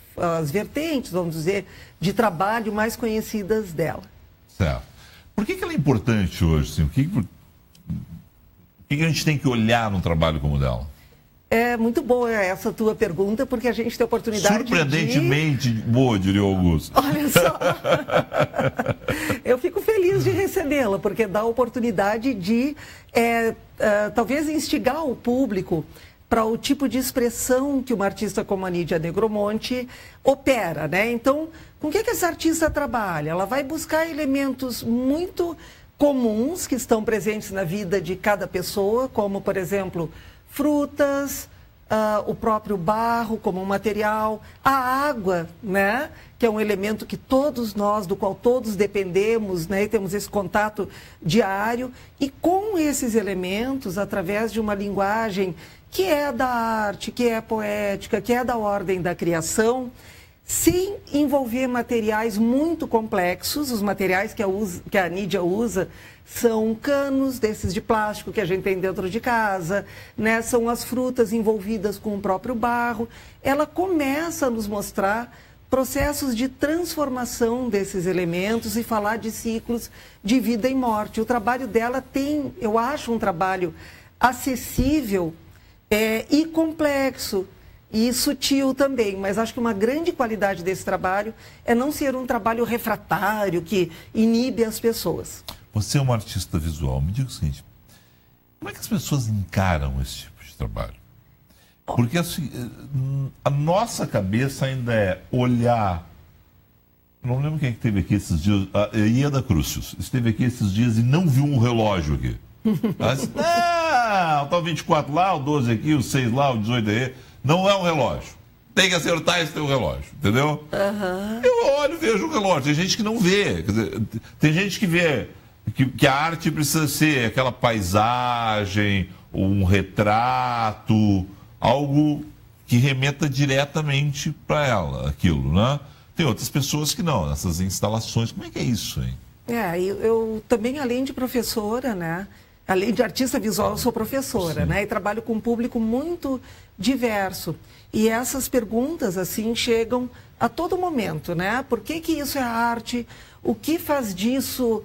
Speaker 7: vertentes, vamos dizer, de trabalho mais conhecidas dela.
Speaker 1: Certo. Por que ela é importante hoje? Assim? O que a gente tem que olhar num trabalho como o dela?
Speaker 7: É muito boa essa tua pergunta, porque a gente tem a oportunidade
Speaker 1: surpreendentemente boa, diria o Augusto.
Speaker 7: Olha só, eu fico feliz de recebê-la, porque dá a oportunidade de, talvez, instigar o público para o tipo de expressão que uma artista como a Nídia Negromonte opera, né? Então, com o que essa artista trabalha? Ela vai buscar elementos muito comuns que estão presentes na vida de cada pessoa, como, por exemplo, frutas, o próprio barro como um material, a água, né, que é um elemento que todos nós, do qual todos dependemos, né, e temos esse contato diário, e com esses elementos, através de uma linguagem que é da arte, que é poética, que é da ordem da criação, sem envolver materiais muito complexos. Os materiais que a Nídia usa são canos desses de plástico que a gente tem dentro de casa, né? São as frutas envolvidas com o próprio barro. Ela começa a nos mostrar processos de transformação desses elementos e falar de ciclos de vida e morte. O trabalho dela tem, eu acho, um trabalho acessível e complexo, e sutil também, mas acho que uma grande qualidade desse trabalho é não ser um trabalho refratário que inibe as pessoas.
Speaker 1: Você é uma artista visual, me diga o seguinte, como é que as pessoas encaram esse tipo de trabalho? Porque assim, a nossa cabeça ainda é olhar, não lembro quem é que esteve aqui esses dias, a Ieda Crucius, esteve aqui esses dias e não viu um relógio aqui. Ela disse, não, tá o 24 lá, o 12 aqui, o 6 lá, o 18 aí. Não é um relógio. Tem que acertar esse teu relógio, entendeu?
Speaker 7: Uhum.
Speaker 1: Eu olho, vejo o relógio. Tem gente que não vê. Quer dizer, tem gente que vê que a arte precisa ser aquela paisagem, um retrato, algo que remeta diretamente para ela, aquilo, né? Tem outras pessoas que não, essas instalações. Como é que é isso, hein?
Speaker 7: Eu também, além de professora, né? Além de artista visual, eu sou professora, né? E trabalho com um público muito diverso. E essas perguntas, assim, chegam a todo momento, né? Por que isso é arte? O que faz disso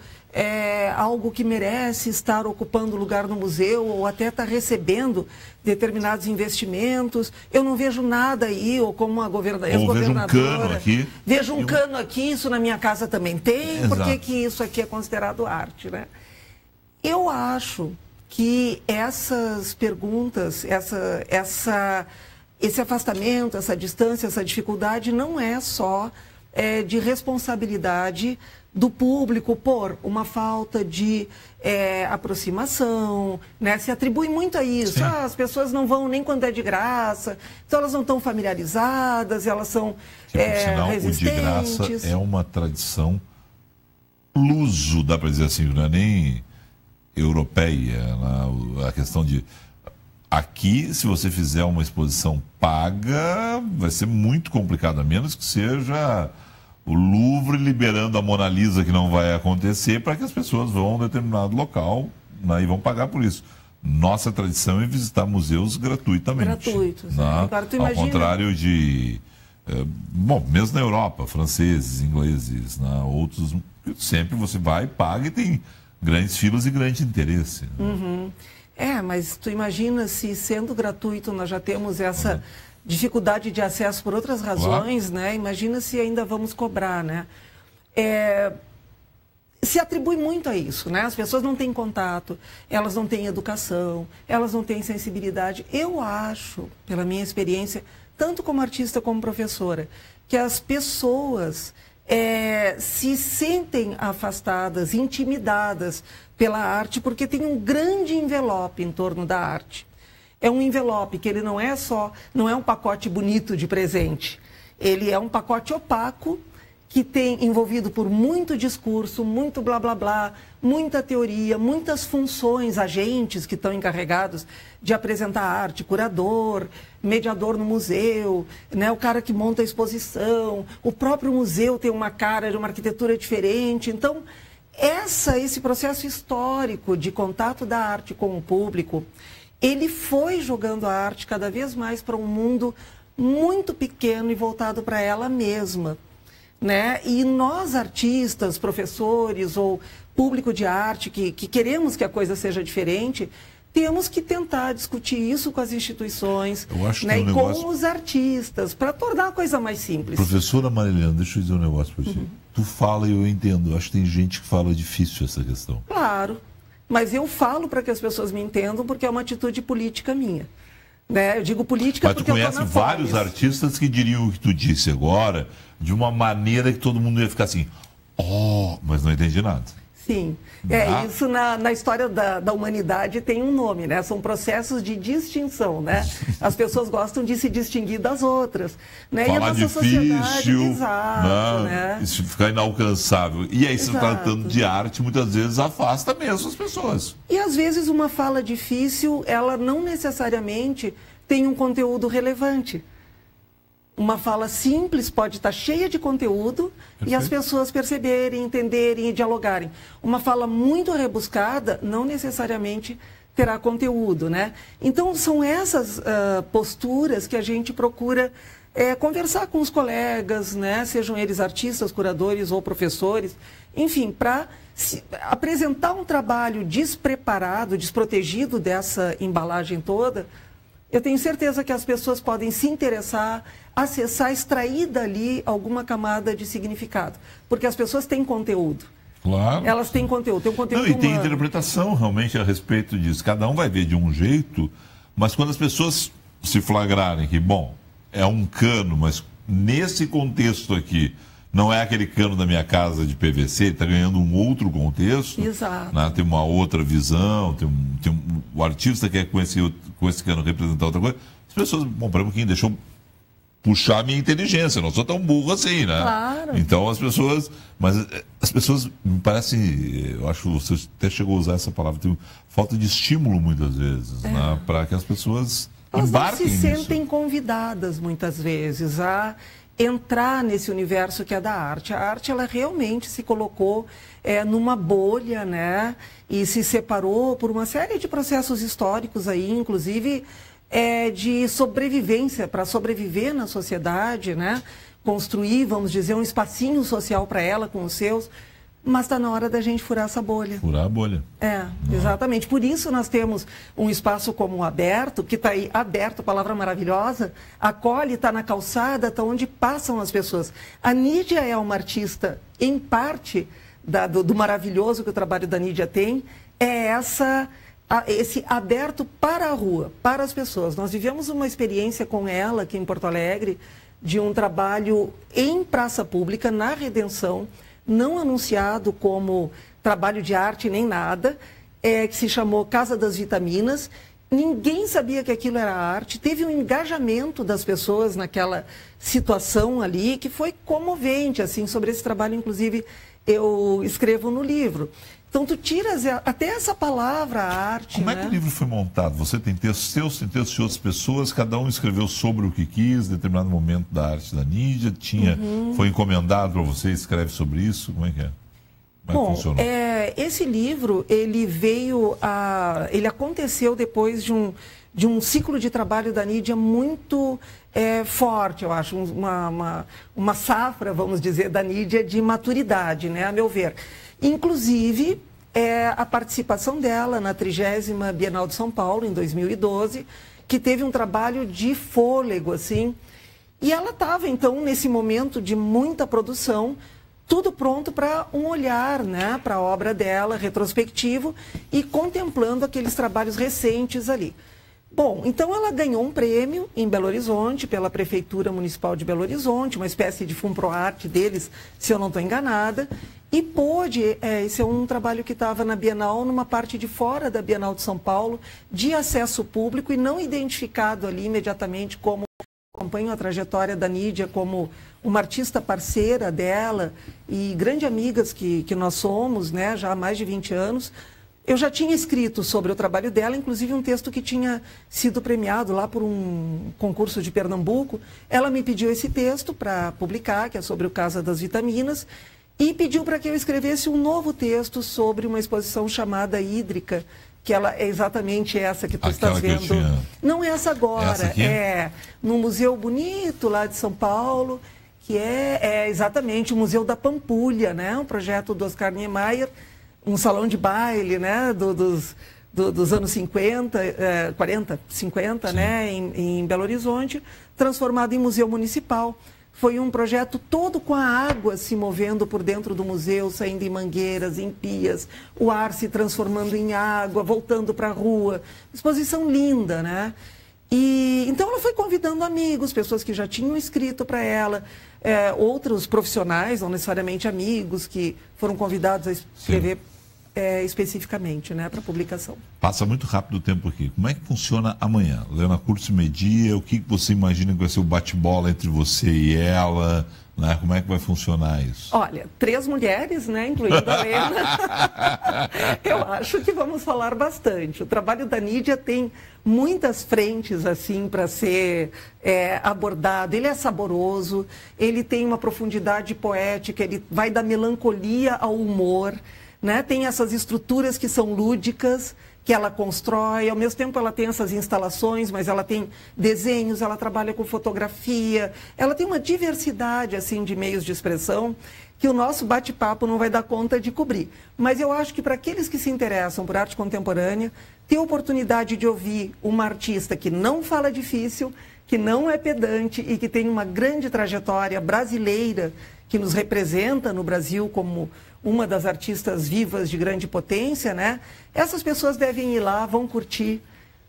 Speaker 7: algo que merece estar ocupando lugar no museu ou até estar recebendo determinados investimentos? Eu não vejo nada aí, ou como a ex-governadora...
Speaker 1: Vejo um cano aqui.
Speaker 7: Vejo um cano aqui, isso na minha casa também tem.
Speaker 1: Exato.
Speaker 7: Por que isso aqui é considerado arte, né? Eu acho que essas perguntas, esse afastamento, essa distância, essa dificuldade não é só de responsabilidade do público por uma falta de aproximação, né? Se atribui muito a isso. As pessoas não vão nem quando é de graça, então elas não estão familiarizadas, elas são resistentes.
Speaker 1: O de graça é uma tradição luso, dá para dizer assim, não é nem europeia, né? A questão de... Aqui, se você fizer uma exposição paga, vai ser muito complicado, a menos que seja o Louvre liberando a Mona Lisa, que não vai acontecer, para que as pessoas vão a um determinado local, né, e vão pagar por isso. Nossa tradição é visitar museus gratuitamente.
Speaker 7: Gratuitos.
Speaker 1: Né?
Speaker 7: Agora, tu imagina...
Speaker 1: Ao contrário de... Bom, mesmo na Europa, franceses, ingleses, né, outros... Sempre você vai, paga e tem grandes filas e grande interesse.
Speaker 7: Mas tu imagina se sendo gratuito nós já temos essa dificuldade de acesso por outras razões, né? Imagina se ainda vamos cobrar, né? Se atribui muito a isso, né? As pessoas não têm contato, elas não têm educação, elas não têm sensibilidade. Eu acho, pela minha experiência, tanto como artista como professora, que as pessoas se sentem afastadas, intimidadas pela arte, porque tem um grande envelope em torno da arte. É um envelope que ele não é um pacote bonito de presente. Ele é um pacote opaco que tem envolvido por muito discurso, muito blá blá blá, muita teoria, muitas funções, agentes que estão encarregados de apresentar arte, curador, mediador no museu, né, o cara que monta a exposição, o próprio museu tem uma cara de uma arquitetura diferente. Então, esse processo histórico de contato da arte com o público, ele foi jogando a arte cada vez mais para um mundo muito pequeno e voltado para ela mesma. Né? E nós, artistas, professores ou público de arte que queremos que a coisa seja diferente, temos que tentar discutir isso com as instituições, né? E com os artistas, para tornar a coisa mais simples.
Speaker 1: Professora Marilena, deixa eu dizer um negócio para ti. Tu fala e eu entendo. Eu acho que tem gente que fala difícil essa questão.
Speaker 7: Claro, mas eu falo para que as pessoas me entendam porque é uma atitude política minha. Né? Eu digo política
Speaker 1: mas
Speaker 7: porque
Speaker 1: tu conhece vários artistas que diriam o que tu disse agora de uma maneira que todo mundo ia ficar assim, mas não entendi nada.
Speaker 7: Sim, isso na história da humanidade tem um nome, né? São processos de distinção, né? As pessoas gostam de se distinguir das outras, né?
Speaker 1: Falar
Speaker 7: e a nossa
Speaker 1: difícil,
Speaker 7: sociedade, exato, né?
Speaker 1: Isso ficar inalcançável. E aí, se tratando de arte, muitas vezes afasta mesmo as pessoas.
Speaker 7: E às vezes uma fala difícil, ela não necessariamente tem um conteúdo relevante. Uma fala simples pode estar cheia de conteúdo. Perfeito. E as pessoas perceberem, entenderem e dialogarem. Uma fala muito rebuscada não necessariamente terá conteúdo, né? Então, são essas posturas que a gente procura conversar com os colegas, né? Sejam eles artistas, curadores ou professores, enfim, para apresentar um trabalho despreparado, desprotegido dessa embalagem toda. Eu tenho certeza que as pessoas podem se interessar, acessar, extrair dali alguma camada de significado. Porque as pessoas têm conteúdo.
Speaker 1: Claro.
Speaker 7: Elas têm conteúdo, tem um conteúdo
Speaker 1: humano. E tem
Speaker 7: humano.
Speaker 1: interpretação realmente a respeito disso. Cada um vai ver de um jeito, mas quando as pessoas se flagrarem que, bom, é um cano, mas nesse contexto aqui, não é aquele cano da minha casa de PVC, está ganhando um outro contexto.
Speaker 7: Exato.
Speaker 1: Né? Tem uma outra visão, o artista quer com esse cano representar outra coisa. As pessoas, bom, para mim, quem deixou puxar a minha inteligência, eu não sou tão burro assim, né?
Speaker 7: Claro.
Speaker 1: Então as pessoas me parece, eu acho que você até chegou a usar essa palavra, tem falta de estímulo muitas vezes, né? Para que as pessoas embarquem nisso.
Speaker 7: Elas não se sentem convidadas muitas vezes a entrar nesse universo que é da arte. A arte, ela realmente se colocou numa bolha, né? E se separou por uma série de processos históricos aí, inclusive de sobrevivência, para sobreviver na sociedade, né? Construir, vamos dizer, um espacinho social para ela com os seus. Mas está na hora da gente furar essa bolha.
Speaker 1: Furar a bolha.
Speaker 7: Exatamente. Por isso nós temos um espaço como o Aberto, que está aí aberto, palavra maravilhosa, acolhe, está na calçada, está onde passam as pessoas. A Nídia é uma artista, em parte, do maravilhoso que o trabalho da Nídia tem, esse aberto para a rua, para as pessoas. Nós vivemos uma experiência com ela aqui em Porto Alegre, de um trabalho em praça pública, na Redenção, não anunciado como trabalho de arte nem nada, que se chamou Casa das Vitaminas. Ninguém sabia que aquilo era arte. Teve um engajamento das pessoas naquela situação ali que foi comovente, assim, sobre esse trabalho, inclusive, eu escrevo no livro. Então, tu tiras até essa palavra arte.
Speaker 1: Como é que o livro foi montado? Você tem textos seus, tem textos de outras pessoas, cada um escreveu sobre o que quis, em determinado momento da arte da Nídia, foi encomendado para você, escreve sobre isso, como é que é? Como é que funcionou?
Speaker 7: Esse livro, ele aconteceu depois de um ciclo de trabalho da Nídia muito forte, eu acho, uma safra, vamos dizer, da Nídia de maturidade, né, a meu ver. Inclusive, é a participação dela na 30ª Bienal de São Paulo, em 2012, que teve um trabalho de fôlego, assim. E ela estava, então, nesse momento de muita produção, tudo pronto para um olhar, né, para a obra dela, retrospectivo, e contemplando aqueles trabalhos recentes ali. Bom, então ela ganhou um prêmio em Belo Horizonte, pela Prefeitura Municipal de Belo Horizonte, uma espécie de FUNPROARTE deles, se eu não estou enganada, e pôde, esse é um trabalho que estava na Bienal, numa parte de fora da Bienal de São Paulo, de acesso público e não identificado ali imediatamente como, acompanho a trajetória da Nídia como uma artista parceira dela e grande amigas que nós somos, né, já há mais de 20 anos. Eu já tinha escrito sobre o trabalho dela, inclusive um texto que tinha sido premiado lá por um concurso de Pernambuco. Ela me pediu esse texto para publicar, que é sobre o Casa das Vitaminas, e pediu para que eu escrevesse um novo texto sobre uma exposição chamada Hídrica, que ela é exatamente essa que tu estás vendo. Não é essa agora,
Speaker 1: essa
Speaker 7: é no Museu Bonito, lá de São Paulo, que é exatamente o Museu da Pampulha, né? Um projeto do Oscar Niemeyer, um salão de baile, né, dos anos 40, 50, né, em Belo Horizonte, transformado em museu municipal. Foi um projeto todo com a água se movendo por dentro do museu, saindo em mangueiras, em pias, o ar se transformando em água, voltando para a rua. Exposição linda, né? E então ela foi convidando amigos, pessoas que já tinham escrito para ela, outros profissionais, não necessariamente amigos, que foram convidados a escrever especificamente, né, para publicação.
Speaker 1: Passa muito rápido o tempo aqui. Como é que funciona amanhã? Lena Kurtz media, o que você imagina que vai ser o bate-bola entre você e ela? Né? Como é que vai funcionar isso?
Speaker 7: Olha, 3 mulheres, né, incluindo a Lena. Eu acho que vamos falar bastante. O trabalho da Nídia tem muitas frentes assim para ser abordado. Ele é saboroso, ele tem uma profundidade poética, ele vai da melancolia ao humor, né? Tem essas estruturas que são lúdicas, que ela constrói, ao mesmo tempo ela tem essas instalações, mas ela tem desenhos, ela trabalha com fotografia, ela tem uma diversidade assim de meios de expressão que o nosso bate-papo não vai dar conta de cobrir. Mas eu acho que para aqueles que se interessam por arte contemporânea, ter a oportunidade de ouvir uma artista que não fala difícil, que não é pedante e que tem uma grande trajetória brasileira, que nos representa no Brasil como uma das artistas vivas de grande potência, né? Essas pessoas devem ir lá, vão curtir,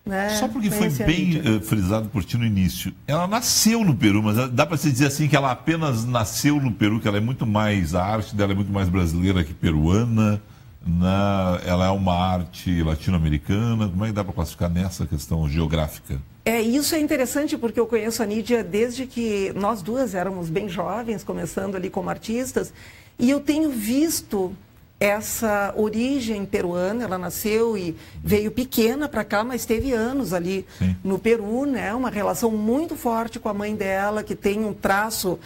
Speaker 7: né?
Speaker 1: Só porque foi bem frisado por ti no início. Ela nasceu no Peru, mas dá para se dizer assim que ela apenas nasceu no Peru, que ela é muito mais, a arte dela é muito mais brasileira que peruana, né? Ela é uma arte latino-americana. Como é que dá para classificar nessa questão geográfica?
Speaker 7: Isso é interessante porque eu conheço a Nídia desde que nós duas éramos bem jovens, começando ali como artistas, e eu tenho visto essa origem peruana. Ela nasceu e veio pequena para cá, mas teve anos ali no Peru, né? Uma relação muito forte com a mãe dela, que tem um traço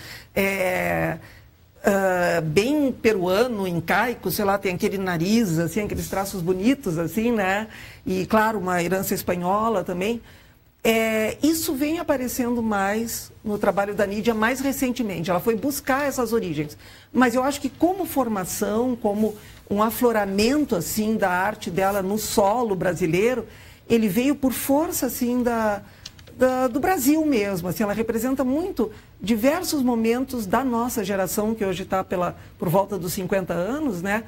Speaker 7: bem peruano, incaico, sei lá, tem aquele nariz, assim, aqueles traços bonitos, assim, né? E, claro, uma herança espanhola também. Isso vem aparecendo mais no trabalho da Nídia mais recentemente. Ela foi buscar essas origens. Mas eu acho que como formação, como um afloramento assim da arte dela no solo brasileiro, ele veio por força assim do Brasil mesmo. Assim, ela representa muito diversos momentos da nossa geração, que hoje está por volta dos 50 anos, né?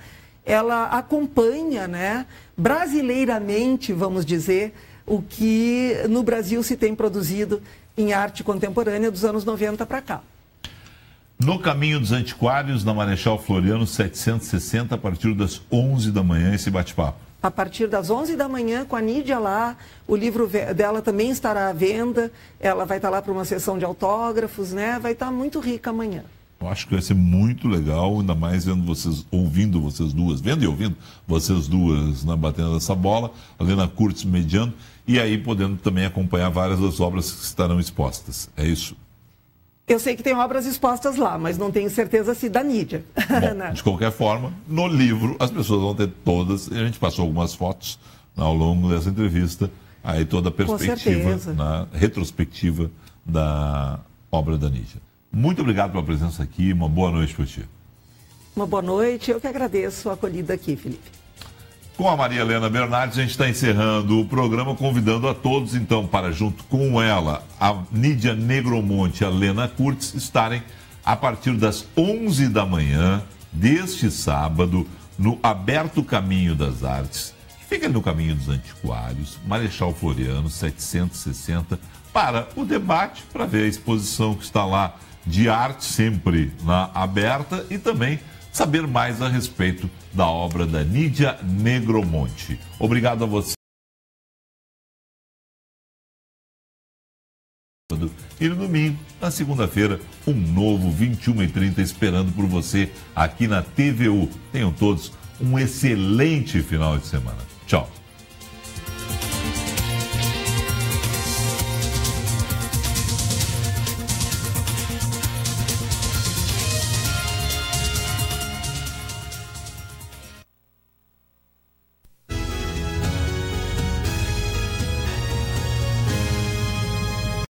Speaker 7: Ela acompanha, né, brasileiramente, vamos dizer, o que no Brasil se tem produzido em arte contemporânea dos anos 90 para cá.
Speaker 1: No Caminho dos Antiquários, na Marechal Floriano, 760, a partir das 11 da manhã, esse bate-papo.
Speaker 7: A partir das 11 da manhã, com a Nídia lá, o livro dela também estará à venda, ela vai estar lá para uma sessão de autógrafos, né? Vai estar muito rica amanhã.
Speaker 1: Eu acho que vai ser muito legal, ainda mais vendo vocês e ouvindo vocês duas, né, batendo essa bola, a Lena Kurtz mediando, e aí podendo também acompanhar várias das obras que estarão expostas. É isso?
Speaker 7: Eu sei que tem obras expostas lá, mas não tenho certeza se da Nídia.
Speaker 1: Bom, de qualquer forma, no livro as pessoas vão ter todas, a gente passou algumas fotos ao longo dessa entrevista, aí toda a perspectiva, retrospectiva da obra da Nídia. Muito obrigado pela presença aqui, uma boa noite para ti.
Speaker 7: Uma boa noite, eu que agradeço a acolhida aqui, Felipe.
Speaker 1: Com a Maria Helena Bernardes, a gente está encerrando o programa, convidando a todos, então, para, junto com ela, a Nídia Negromonte e a Lena Kurtz, estarem a partir das 11 da manhã deste sábado, no Aberto Caminho das Artes, que fica ali no Caminho dos Antiquários, Marechal Floriano, 760, para o debate, para ver a exposição que está lá de arte, sempre na aberta, e também saber mais a respeito da obra da Nídia Negromonte. Obrigado a você. E no domingo, na segunda-feira, um novo 21h30 esperando por você aqui na TVU. Tenham todos um excelente final de semana. Tchau.